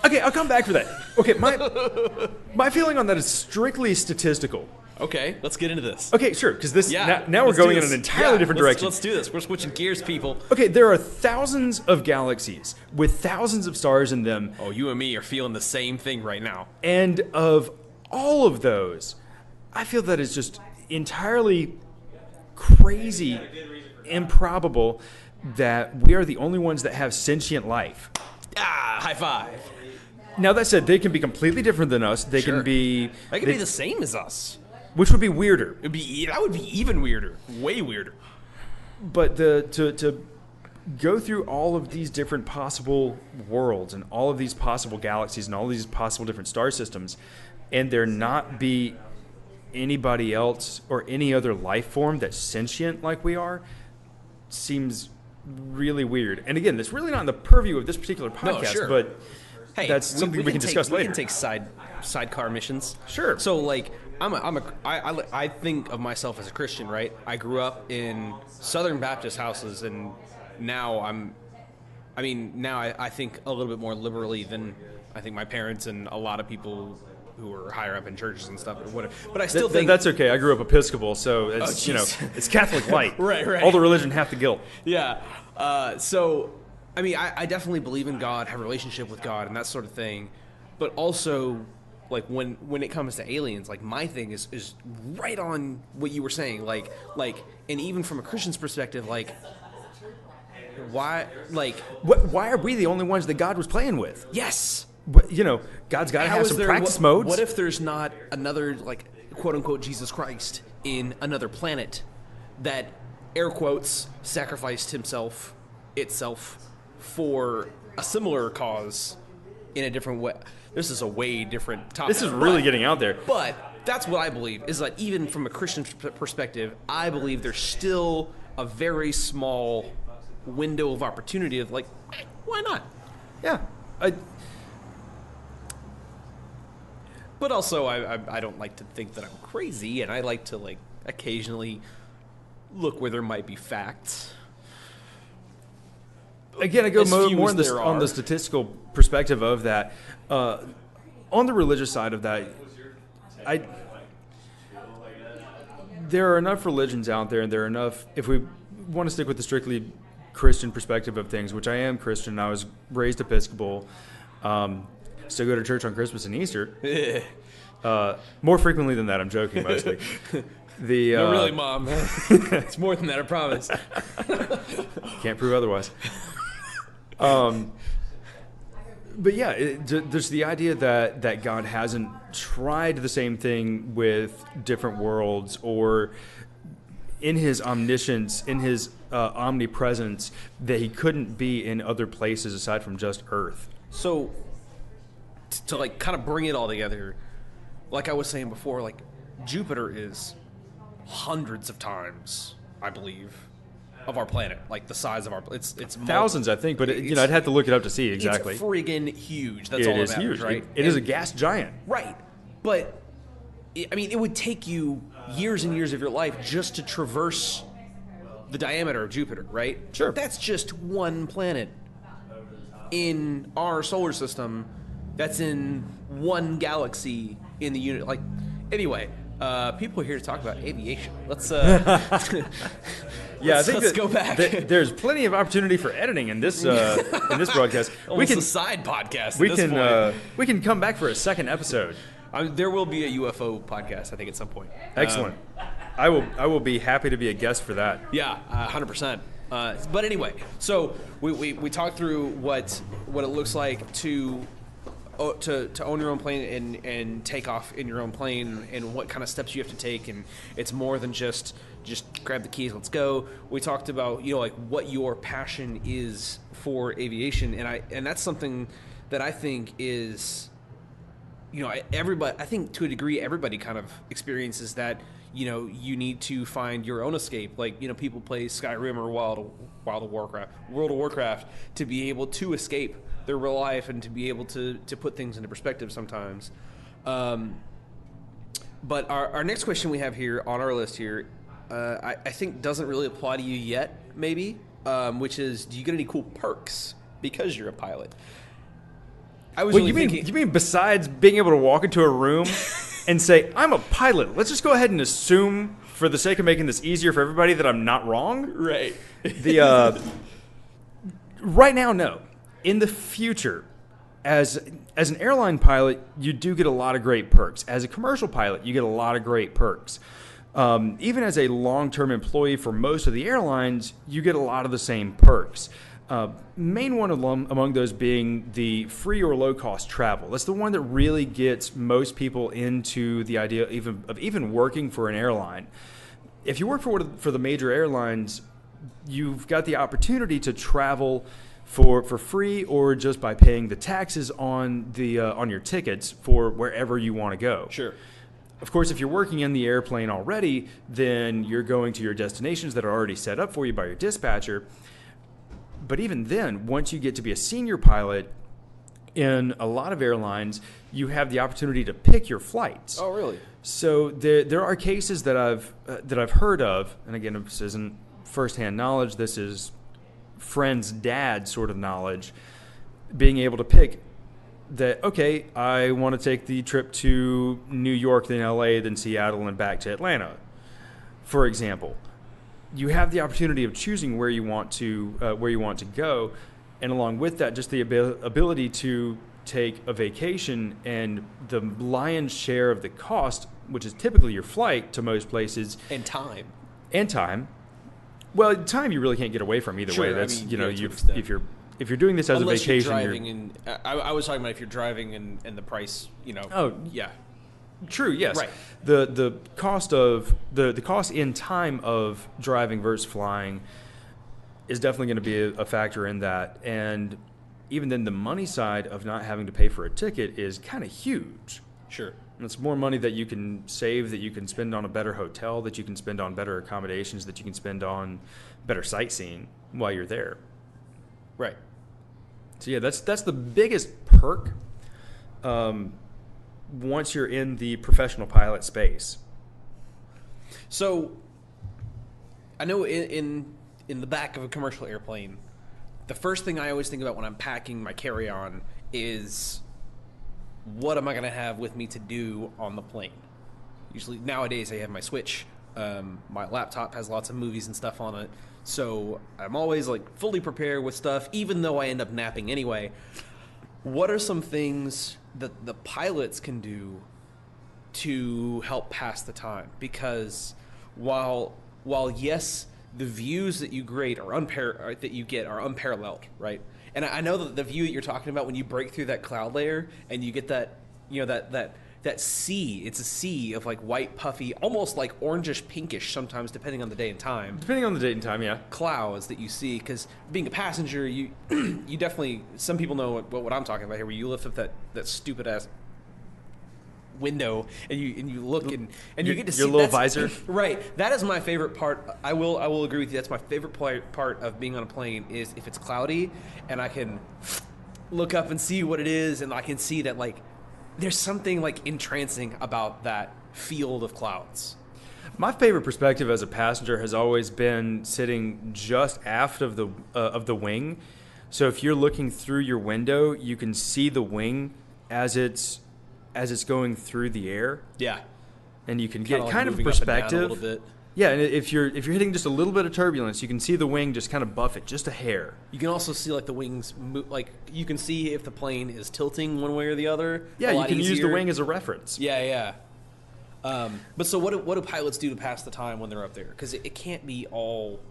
Okay, I'll come back for that. Okay, my feeling on that is strictly statistical. Okay, let's get into this. Okay, sure, because this now we're let's do going in this. an entirely different direction. Let's do this. We're switching gears, people. Okay, there are thousands of galaxies with thousands of stars in them, Oh, you and me are feeling the same thing right now. and of all of those, I feel that it's just entirely crazy, improbable that we are the only ones that have sentient life. Ah, high five. Now that said, they can be completely different than us. They Sure. can be They could be the same as us. which would be weirder. That would be even weirder, way weirder. But to go through all of these different possible worlds and all of these possible galaxies and all these possible different star systems, and there not be anybody else or any other life form that's sentient like we are, seems really weird. And again, that's really not in the purview of this particular podcast, No, sure. but Hey, that's something we can discuss later. We can take sidecar missions. Sure. So like, I think of myself as a Christian, right? I grew up in Southern Baptist houses, and now I think a little bit more liberally than I think my parents and a lot of people who are higher up in churches and stuff or whatever. But I still think that's okay. I grew up Episcopal, so it's it's Catholic light. Right. All the religion, half the guilt. Yeah. So, I mean, I definitely believe in God, have a relationship with God, and that sort of thing. But also, like when it comes to aliens, like my thing is right on what you were saying. Like, and even from a Christian's perspective, like, why are we the only ones that God was playing with? Yes. But, God's got to have some practice modes. What if there's not another, like, quote-unquote Jesus Christ in another planet that, air quotes, sacrificed itself for a similar cause in a different way? This is a way different topic. This is really getting out there. But that's what I believe, is that even from a Christian perspective, I believe there's still a very small window of opportunity of, like, why not? Yeah. But also, I don't like to think that I'm crazy, and I like to, like, occasionally look where there might be facts. Again, I go more on the statistical perspective of that. On the religious side of that, there are enough religions out there, and there are enough, if we want to stick with the strictly Christian perspective of things, which I am Christian, I was raised Episcopal, still go to church on Christmas and Easter. More frequently than that, I'm joking mostly. No, really, Mom. It's more than that, I promise. Can't prove otherwise. But yeah, there's the idea that God hasn't tried the same thing with different worlds, or in his omniscience, in his omnipresence, that he couldn't be in other places aside from just Earth. So, to like kind of bring it all together, like I was saying before, like Jupiter is hundreds of times, I believe, of our planet, like the size of our. It's thousands, I think, but I'd have to look it up to see exactly. It's friggin' huge. That's all that matters, huge. Right? It is a gas giant, right? But it would take you years and years of your life just to traverse the diameter of Jupiter, right? Sure. That's just one planet in our solar system. That's in one galaxy in the unit. Like, anyway, people are here to talk about aviation. Let's let's go back. There's plenty of opportunity for editing in this broadcast. Almost a side podcast. We can come back for a second episode. There will be a UFO podcast, I think, at some point. Excellent. I will be happy to be a guest for that. Yeah, 100%. But anyway, so we talked through what it looks like to own your own plane and take off in your own plane, and what kind of steps you have to take, and it's more than just grab the keys, let's go. We talked about like what your passion is for aviation, and that's something that I think is everybody, I think to a degree everybody kind of experiences that. You need to find your own escape. Like, people play Skyrim or World of Warcraft to be able to escape their real life and to be able to put things into perspective sometimes. But our next question we have here on our list here, I think doesn't really apply to you yet, maybe, which is, do you get any cool perks because you're a pilot? You mean besides being able to walk into a room and say, I'm a pilot, let's just go ahead and assume, for the sake of making this easier for everybody, that I'm not wrong? Right. Right now, no. In the future, as an airline pilot, you do get a lot of great perks. As a commercial pilot, you get a lot of great perks. Even as a long-term employee for most of the airlines, you get a lot of the same perks. Main one among those being the free or low cost travel. That's the one that really gets most people into the idea of even working for an airline. If you work for the major airlines, you've got the opportunity to travel for free or just by paying the taxes on your tickets for wherever you want to go. Sure. Of course, if you're working in the airplane already, then you're going to your destinations that are already set up for you by your dispatcher. But even then, once you get to be a senior pilot in a lot of airlines, you have the opportunity to pick your flights. Oh, really? So there are cases that I've heard of, and again, this isn't firsthand knowledge. This is friend's dad sort of knowledge. Being able to pick that, okay, I want to take the trip to New York, then LA, then Seattle, and back to Atlanta, for example. You have the opportunity of choosing where you want to go, and along with that, just the ability to take a vacation, and the lion's share of the cost, which is typically your flight to most places, and time. Well, time you really can't get away from either way. That's if you're doing this as Unless a vacation, you're driving, I was talking about if you're driving and the price, Oh, yeah. True. Yes. Right. The cost of the cost in time of driving versus flying is definitely going to be a factor in that, and even then, the money side of not having to pay for a ticket is kind of huge. Sure. And it's more money that you can save, that you can spend on a better hotel, that you can spend on better accommodations, that you can spend on better sightseeing while you're there. Right. So yeah, that's the biggest perk. Once you're in the professional pilot space. So, I know in the back of a commercial airplane, the first thing I always think about when I'm packing my carry-on is, what am I going to have with me to do on the plane? Usually nowadays I have my Switch. My laptop has lots of movies and stuff on it. So I'm always like fully prepared with stuff, even though I end up napping anyway. What are some things that the pilots can do to help pass the time? Because while yes, the views that you get are unparalleled, right? And I know that the view that you're talking about when you break through that cloud layer and you get that, that sea, it's a sea of like white, puffy, almost like orangish, pinkish sometimes, depending on the day and time. Depending on the date and time, yeah. Clouds that you see, because being a passenger, you you definitely, some people know what I'm talking about here, where you lift up that stupid ass window and you look and you get to see your little visor. Right. That is my favorite part. I will agree with you. That's my favorite part of being on a plane is if it's cloudy and I can look up and see what it is, and I can see that like there's something like entrancing about that field of clouds. My favorite perspective as a passenger has always been sitting just aft of the wing. So if you're looking through your window, you can see the wing as it's going through the air. Yeah. And you can get like kind of moving up and down perspective. a little bit. Yeah, and if you're hitting just a little bit of turbulence, you can see the wing just kind of buff it just a hair. You can also see like the wings move, like you can see if the plane is tilting one way or the other. Yeah, you can use the wing as a reference. Yeah. But so what do pilots do to pass the time when they're up there? Because it can't be all.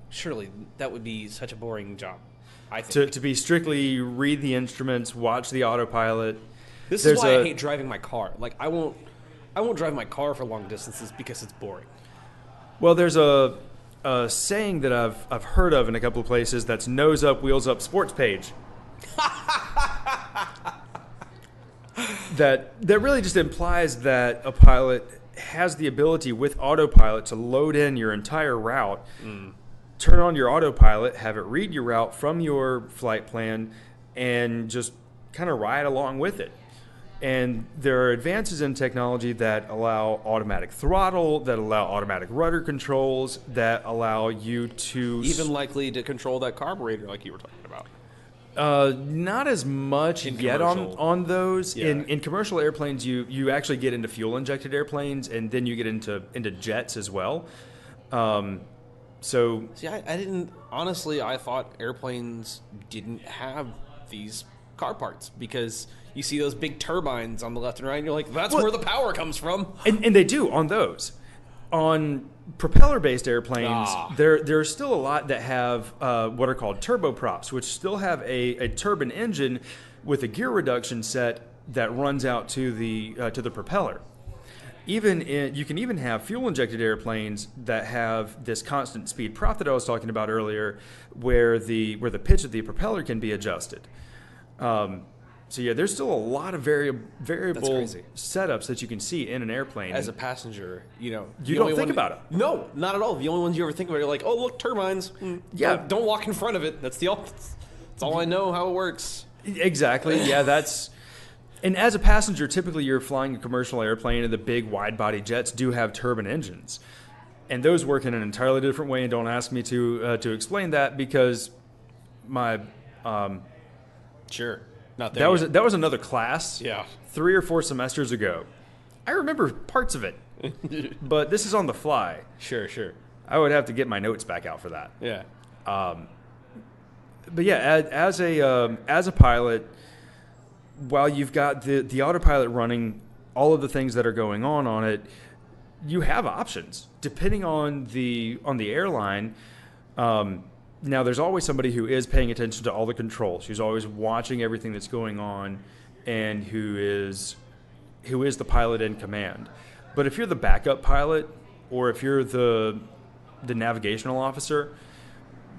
Surely that would be such a boring job. I think To be strictly read the instruments, watch the autopilot. This is why I hate driving my car. Like I won't drive my car for long distances because it's boring. Well, there's a saying that I've heard of in a couple of places that's nose up, wheels up, sports page. that really just implies that a pilot has the ability with autopilot to load in your entire route, turn on your autopilot, have it read your route from your flight plan, and just kind of ride along with it. And there are advances in technology that allow automatic throttle, that allow automatic rudder controls, that allow you to... Even likely to control that carburetor like you were talking about. Not as much yet on those. Yeah. In commercial airplanes, you actually get into fuel-injected airplanes, and then you get into jets as well. So... See, I didn't... Honestly, I thought airplanes didn't have these car parts because... You see those big turbines on the left and right, and you're like, that's where the power comes from. And they do on those. On propeller-based airplanes, there are still a lot that have what are called turboprops, which still have a turbine engine with a gear reduction set that runs out to the propeller. You can even have fuel-injected airplanes that have this constant speed prop that I was talking about earlier, where the pitch of the propeller can be adjusted. So yeah, there's still a lot of variable setups that you can see in an airplane. As a passenger, you don't think about it. No, not at all. The only ones you ever think about are like, oh, look, turbines. Yeah. Don't walk in front of it. That's all I know how it works. Exactly. Yeah, and as a passenger, typically you're flying a commercial airplane, and the big wide-body jets do have turbine engines, and those work in an entirely different way. And don't ask me to explain that, because my sure. Not there that was another class. Yeah. 3 or 4 semesters ago. I remember parts of it, but this is on the fly. Sure. I would have to get my notes back out for that. Yeah. But yeah, as a pilot, while you've got the autopilot running all of the things that are going on it, you have options depending on the airline. Now, there's always somebody who is paying attention to all the controls, who's always watching everything that's going on, and who is the pilot in command. But if you're the backup pilot, or if you're the navigational officer,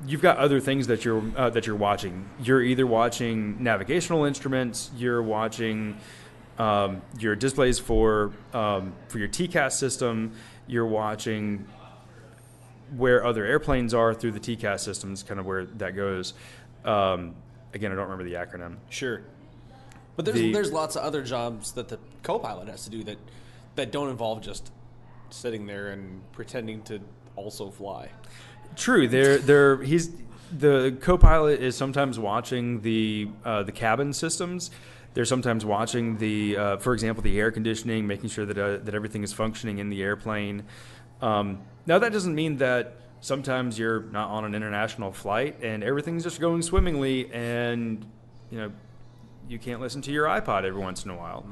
you've got other things that you're watching. You're either watching navigational instruments, you're watching your displays for your TCAS system, you're watching where other airplanes are through the TCAS systems, kind of where that goes. Again, I don't remember the acronym. Sure. But there's lots of other jobs that the co-pilot has to do that don't involve just sitting there and pretending to also fly. True. The co-pilot is sometimes watching the cabin systems. They're sometimes watching for example, the air conditioning, making sure that everything is functioning in the airplane. Now, that doesn't mean that sometimes you're not on an international flight and everything's just going swimmingly, and you can't listen to your iPod every once in a while.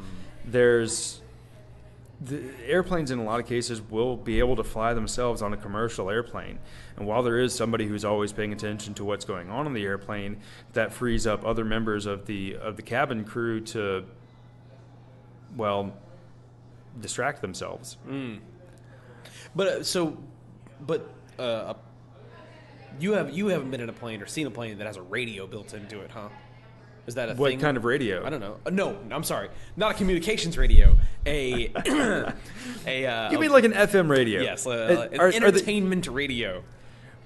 The airplanes in a lot of cases will be able to fly themselves on a commercial airplane, and while there is somebody who's always paying attention to what's going on the airplane, that frees up other members of the cabin crew to, distract themselves. But you haven't been in a plane or seen a plane that has a radio built into it, huh? Is that a thing? What kind of radio? I don't know. No, I'm sorry. Not a communications radio. You mean like an FM radio? Yes, an entertainment radio.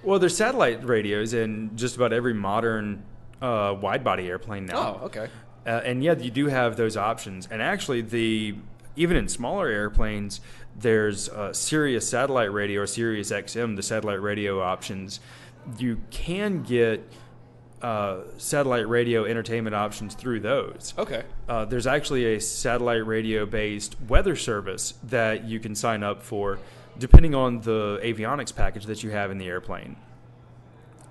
Well, there's satellite radios in just about every modern wide-body airplane now. Oh, okay. And yeah, you do have those options. And actually, even in smaller airplanes, there's Sirius satellite radio or Sirius XM, the satellite radio options. You can get satellite radio entertainment options through those. Okay. There's actually a satellite radio-based weather service that you can sign up for, depending on the avionics package that you have in the airplane.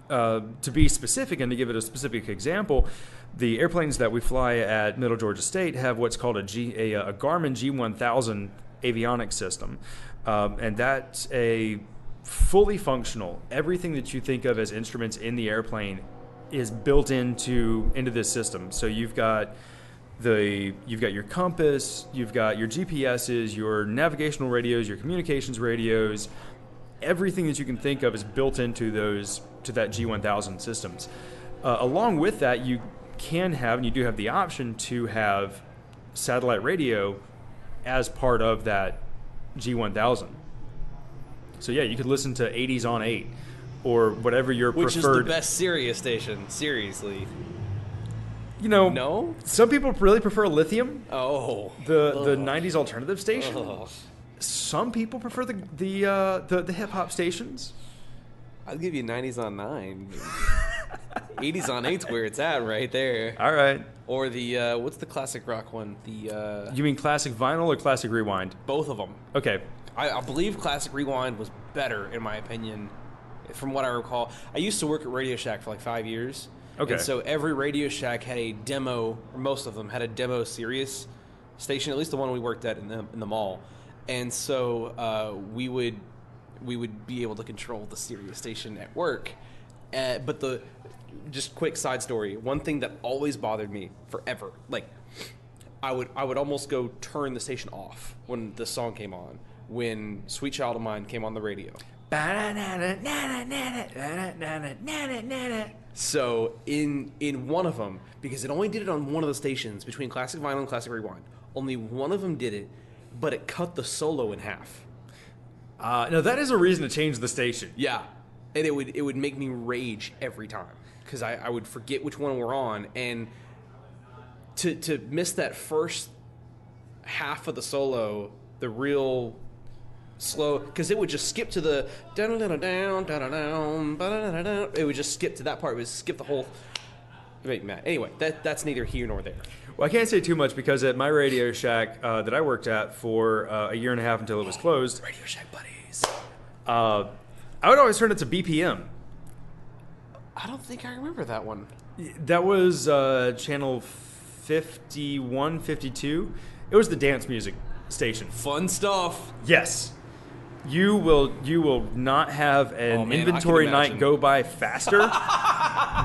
To be specific and to give it a specific example, the airplanes that we fly at Middle Georgia State have what's called a Garmin G1000 avionics system, and that's a fully functional. Everything that you think of as instruments in the airplane is built into this system. So you've got your compass, you've got your GPSs, your navigational radios, your communications radios. Everything that you can think of is built into that G1000 systems. Along with that, you can have, and you do have the option to have satellite radio as part of that G1000. So yeah, you could listen to 80s on 8 or whatever your preferred. Which is the best Sirius station, seriously. No? Some people really prefer lithium. Oh. The 90s alternative station. Ugh. Some people prefer the hip hop stations. I'll give you 90s on 9. 80s on 8's where it's at right there. All right. Or the what's the classic rock one? You mean classic vinyl or classic rewind? Both of them. Okay. I believe classic rewind was better in my opinion, from what I recall. I used to work at Radio Shack for like 5 years. Okay. And so every Radio Shack had a demo, or most of them had a demo Sirius station. At least the one we worked at in the mall. and so we would be able to control the Sirius station at work. But just quick side story. One thing that always bothered me forever, like I would almost go turn the station off when the song came on, when Sweet Child of Mine came on the radio. So in one of them, because it only did it on one of the stations between Classic Vinyl and Classic Rewind, only one of them did it, but it cut the solo in half. No, that is a reason to change the station. Yeah, and it would make me rage every time because I would forget which one we're on, and to miss that first half of the solo, the real slow, because it would just skip to the down, it would just skip to that part. It would skip the whole. Wait, Matt. Anyway, that's neither here nor there. Well, I can't say too much because at my Radio Shack that I worked at for a year and a half until it was closed, Radio Shack buddies. I would always turn it to BPM. I don't think I remember that one. That was channel 51, 52. It was the dance music station. Fun stuff. Yes. You will not have an inventory night go by faster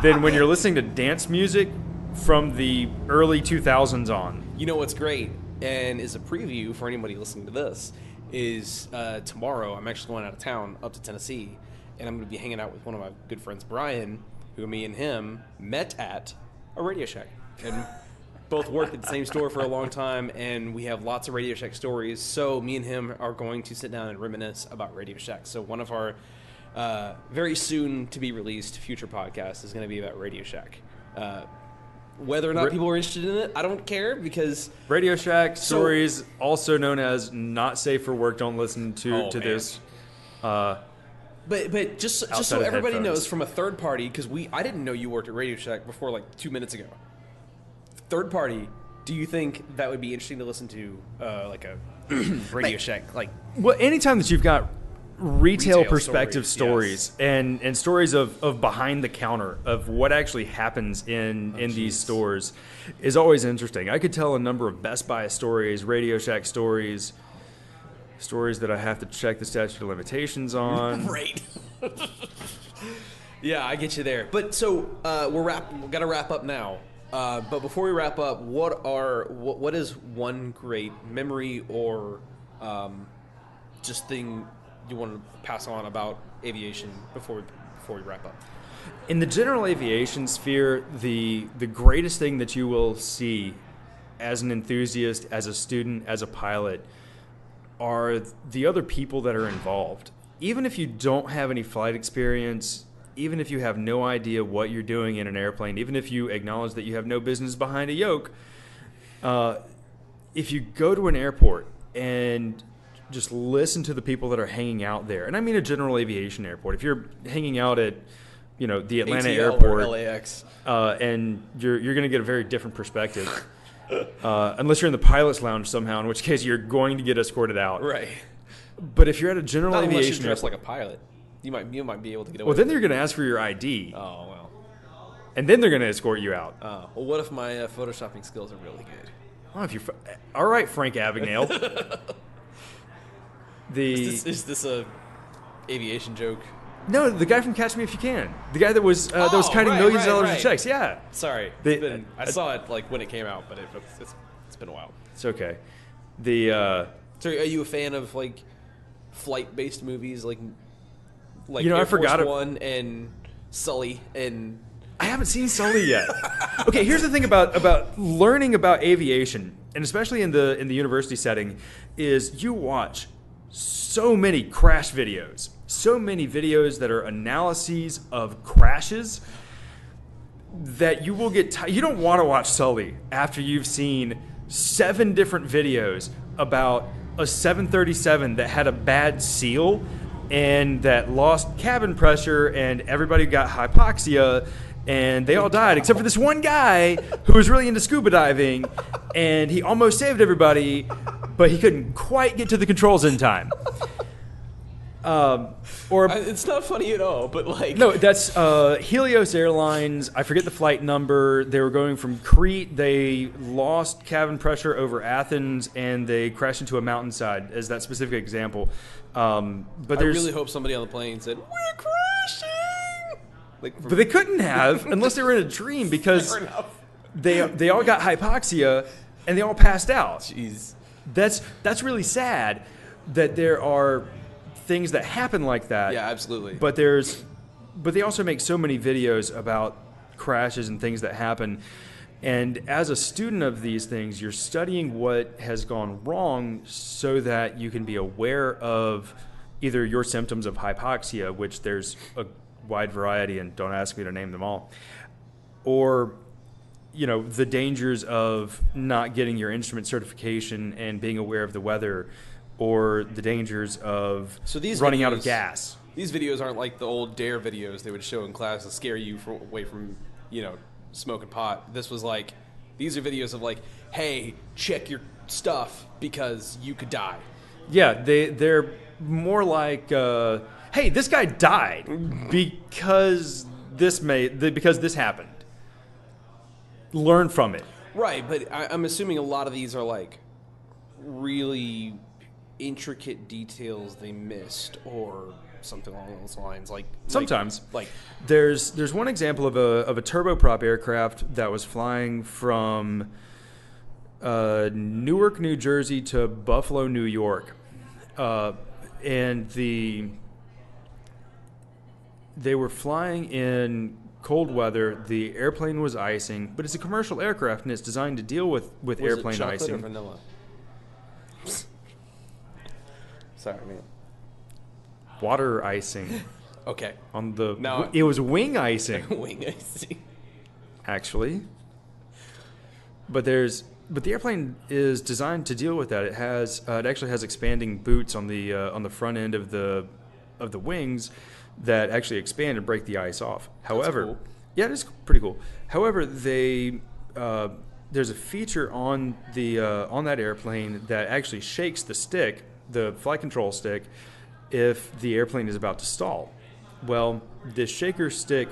than when you're listening to dance music from the early 2000s on. You know what's great, and is a preview for anybody listening to this, is tomorrow I'm actually going out of town up to Tennessee, and I'm going to be hanging out with one of my good friends, Brian, who me and him met at a Radio Shack. And both worked at the same store for a long time, and we have lots of Radio Shack stories. So me and him are going to sit down and reminisce about Radio Shack. So one of our very soon to be released future podcasts is going to be about Radio Shack. Whether or not people are interested in it, I don't care, because Radio Shack stories, also known as not safe for work. Don't listen to this. But just so everybody knows from a third party, because I didn't know you worked at Radio Shack before like 2 minutes ago. Third party, do you think that would be interesting to listen to, like a Radio Shack? Well, anytime that you've got retail perspective stories yes. and stories of behind the counter of what actually happens in these stores is always interesting. I could tell a number of Best Buy stories, Radio Shack stories that I have to check the statute of limitations on. Right. Yeah, I get you there. But so we're got to wrap up now. But before we wrap up, what is one great memory or just thing you want to pass on about aviation before we wrap up? In the general aviation sphere, the greatest thing that you will see as an enthusiast, as a student, as a pilot, are the other people that are involved. Even if you don't have any flight experience, even if you have no idea what you're doing in an airplane, even if you acknowledge that you have no business behind a yoke, if you go to an airport and just listen to the people that are hanging out there, and I mean a general aviation airport. If you're hanging out at, the Atlanta ATL airport, or LAX, and you're going to get a very different perspective, unless you're in the pilot's lounge somehow, in which case you're going to get escorted out. Right. But if you're at a general Not aviation unless you're dressed airport, like a pilot. You might be able to get away. well, then they're going to ask for your ID. Oh, well. And then they're going to escort you out. Well, what if my photoshopping skills are really good? Oh, if you're all right, Frank Abagnale. Is this a aviation joke? No, the guy from Catch Me If You Can, the guy that was counting millions of dollars in checks. Yeah. Sorry, I saw it like when it came out, but it's been a while. It's okay. So, are you a fan of like flight-based movies, like I forgot Force One and Sully and? I haven't seen Sully yet. Okay, here's the thing about learning about aviation, and especially in the university setting, is you watch so many crash videos, so many videos that are analyses of crashes that you will get you don't want to watch Sully after you've seen 7 different videos about a 737 that had a bad seal and that lost cabin pressure and everybody got hypoxia and they all died except for this one guy who was really into scuba diving, and he almost saved everybody, but he couldn't quite get to the controls in time. It's not funny at all, but like... No, that's Helios Airlines. I forget the flight number. They were going from Crete. They lost cabin pressure over Athens, and they crashed into a mountainside, as that specific example. But I really hope somebody on the plane said, "We're crashing!" But they couldn't have, unless they were in a dream, because they all got hypoxia, and they all passed out. Jeez. That's really sad that there are things that happen like that. Yeah, absolutely. But they also make so many videos about crashes and things that happen. And as a student of these things, you're studying what has gone wrong so that you can be aware of either your symptoms of hypoxia, which there's a wide variety, and don't ask me to name them all, or the dangers of not getting your instrument certification and being aware of the weather, or the dangers of running out of gas. These videos aren't like the old DARE videos they would show in class to scare you away from, smoking pot. This was like, these are videos of like, hey, check your stuff because you could die. Yeah, they're more like, hey, this guy died because this happened. Learn from it. Right, but I'm assuming a lot of these are like really intricate details they missed or something along those lines. Sometimes there's one example of a turboprop aircraft that was flying from Newark, New Jersey to Buffalo, New York, and they were flying in cold weather. The airplane was icing, but it's a commercial aircraft and it's designed to deal with airplane chocolate icing. Or vanilla? Sorry, man. Water icing. Okay. It was wing icing. Wing icing. Actually. But the airplane is designed to deal with that. It actually has expanding boots on the front end of the wings that actually expand and break the ice off. However, cool. Yeah, it is pretty cool. However, there's a feature on that airplane that actually shakes the stick, the flight control stick, if the airplane is about to stall. Well, this shaker stick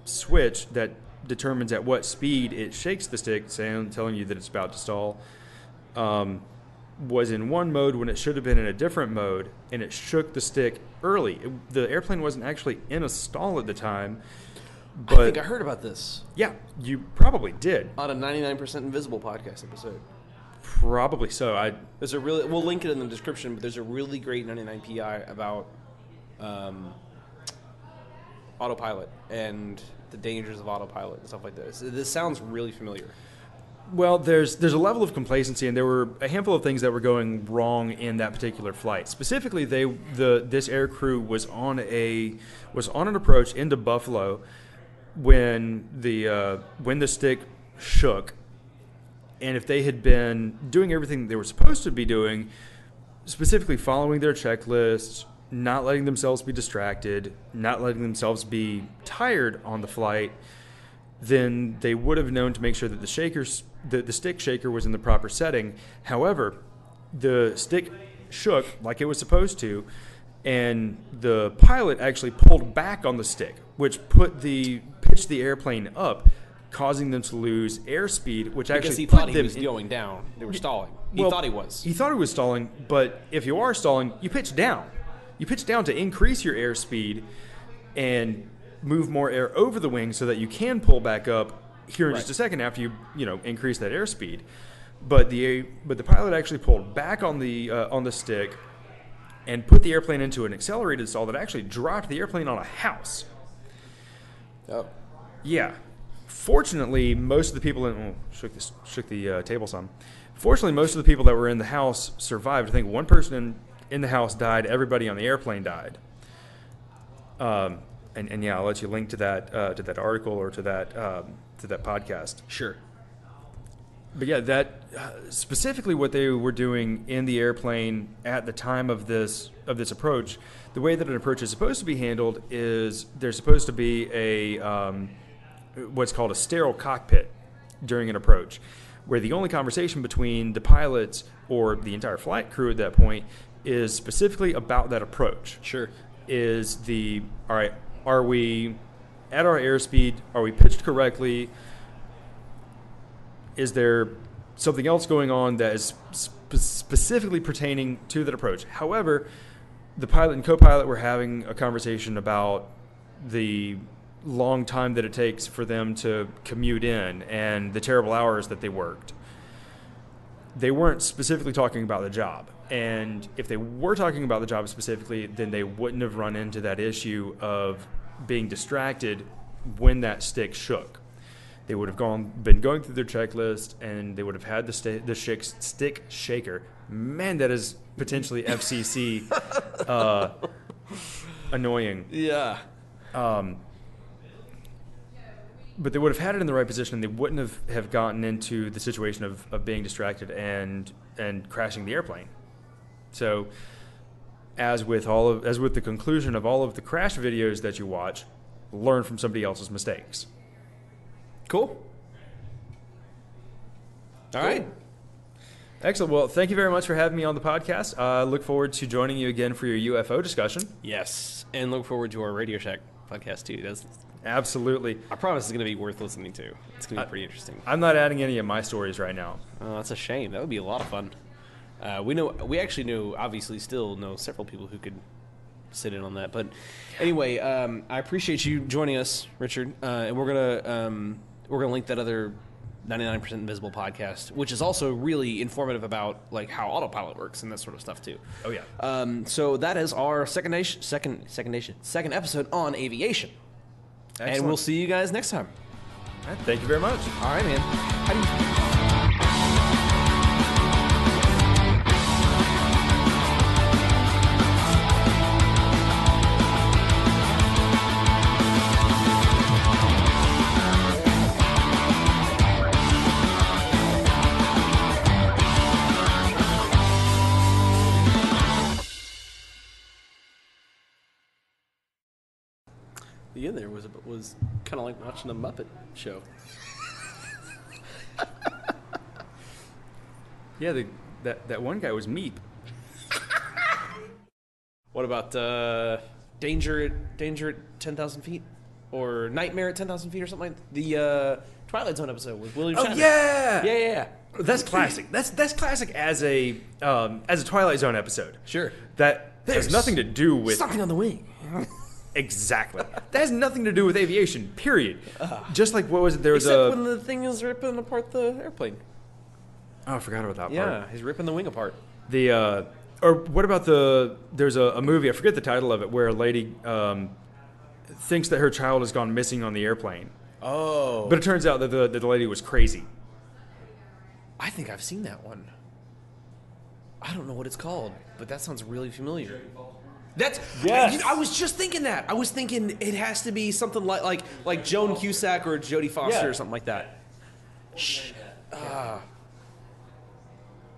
switch that determines at what speed it shakes the stick, telling you that it's about to stall, was in one mode when it should have been in a different mode, and it shook the stick early. The airplane wasn't actually in a stall at the time. But I think I heard about this. Yeah, you probably did. On a 99% Invisible podcast episode. Probably so. We'll link it in the description, but there's a really great 99PI about autopilot and the dangers of autopilot and stuff like this. This sounds really familiar. Well, there's a level of complacency, and there were a handful of things that were going wrong in that particular flight. Specifically, this air crew was on an approach into Buffalo when the stick shook, and if they had been doing everything they were supposed to be doing, specifically following their checklists, not letting themselves be distracted, not letting themselves be tired on the flight, then they would have known to make sure that the stick shaker was in the proper setting. However, the stick shook like it was supposed to, and the pilot actually pulled back on the stick, which pitched the airplane up, causing them to lose airspeed, which because actually he thought he was going down. They were stalling. He thought he was. He thought he was stalling, but if you are stalling, you pitch down. You pitch down to increase your airspeed and move more air over the wing so that you can pull back up here in just a second after you increase that airspeed. But the pilot actually pulled back on the stick and put the airplane into an accelerated stall that actually dropped the airplane on a house. Oh. Yeah. Fortunately, most of the people shook the table some. Fortunately, most of the people that were in the house survived. I think one person in the house died. Everybody on the airplane died. And yeah, I'll let you link to that article or to that podcast. Sure. But yeah, that specifically what they were doing in the airplane at the time of this approach, the way that an approach is supposed to be handled is there's supposed to be a what's called a sterile cockpit during an approach, where the only conversation between the pilots or the entire flight crew at that point is specifically about that approach. Sure. All right, are we at our airspeed? Are we pitched correctly? Is there something else going on that is specifically pertaining to that approach? However, the pilot and co-pilot were having a conversation about the long time that it takes for them to commute in and the terrible hours that they worked. They weren't specifically talking about the job. And if they were talking about the job specifically, then they wouldn't have run into that issue of being distracted when that stick shook. They would have been going through their checklist, and they would have had the stick shaker. Man, that is potentially FCC annoying. Yeah. But they would have had it in the right position, and they wouldn't have gotten into the situation of being distracted and crashing the airplane. So, as with the conclusion of all of the crash videos that you watch, learn from somebody else's mistakes. Cool. All right. Excellent. Well, thank you very much for having me on the podcast. I look forward to joining you again for your UFO discussion. Yes, and look forward to our Radio Shack podcast too. Absolutely. I promise it's going to be worth listening to. It's going to be pretty interesting. I'm not adding any of my stories right now. Oh, that's a shame. That would be a lot of fun. We actually obviously still know several people who could sit in on that. But anyway, I appreciate you joining us, Richard. And we're gonna link that other 99% Invisible podcast, which is also really informative about like how autopilot works and that sort of stuff too. Oh yeah. So that is our second episode on aviation. Excellent. And we'll see you guys next time. All right, thank you very much. All right, man. The end there was kind of like watching the Muppet Show. Yeah, that one guy was Meep. What about Danger at 10,000 feet? Or Nightmare at 10,000 feet or something like that? The Twilight Zone episode with William Shatner. Yeah! Yeah. That's classic. That's classic as a Twilight Zone episode. Sure. That has nothing to do with something on the wing. Exactly. That has nothing to do with aviation, period. Just like, what was it? There was Except when the thing is ripping apart the airplane. Oh, I forgot about that part. Yeah, he's ripping the wing apart. Or what about there's a movie, I forget the title of it, where a lady thinks that her child has gone missing on the airplane. Oh. But it turns out that the lady was crazy. I think I've seen that one. I don't know what it's called, but that sounds really familiar. Yes. I was just thinking that. I was thinking it has to be something like Joan Cusack or Jodie Foster or something like that.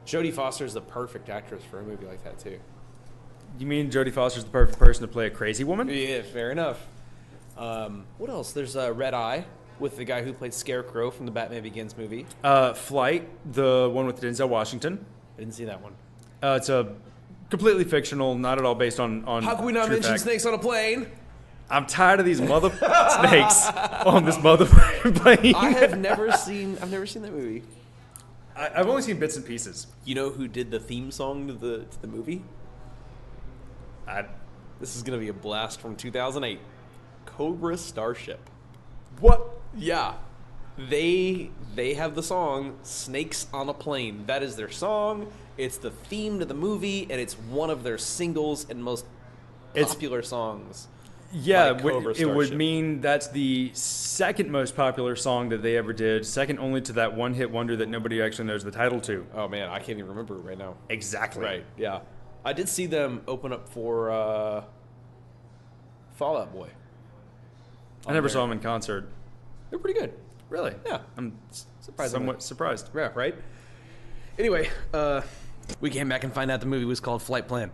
Jodie Foster is the perfect actress for a movie like that too. You mean Jodie Foster's the perfect person to play a crazy woman? Yeah, fair enough. What else? There's Red Eye with the guy who played Scarecrow from the Batman Begins movie. Flight, the one with Denzel Washington. I didn't see that one. It's a completely fictional, not at all based on How can we not mention snakes on a plane? I'm tired of these mother snakes on this motherfucking plane. I've never seen that movie. I've only seen bits and pieces. You know who did the theme song to the movie? This is gonna be a blast from 2008. Cobra Starship. What? Yeah. They have the song Snakes on a Plane. That is their song. It's the theme to the movie, and it's one of their singles and most popular songs. Yeah, it would mean that's the second most popular song that they ever did, second only to that one hit wonder that nobody actually knows the title to. Oh man, I can't even remember it right now. Exactly. Right, yeah. I did see them open up for Fall Out Boy. I never saw them in concert. They're pretty good. Really? Yeah. I'm somewhat surprised. Yeah, right? Anyway, we came back and find out the movie was called Flight Plan.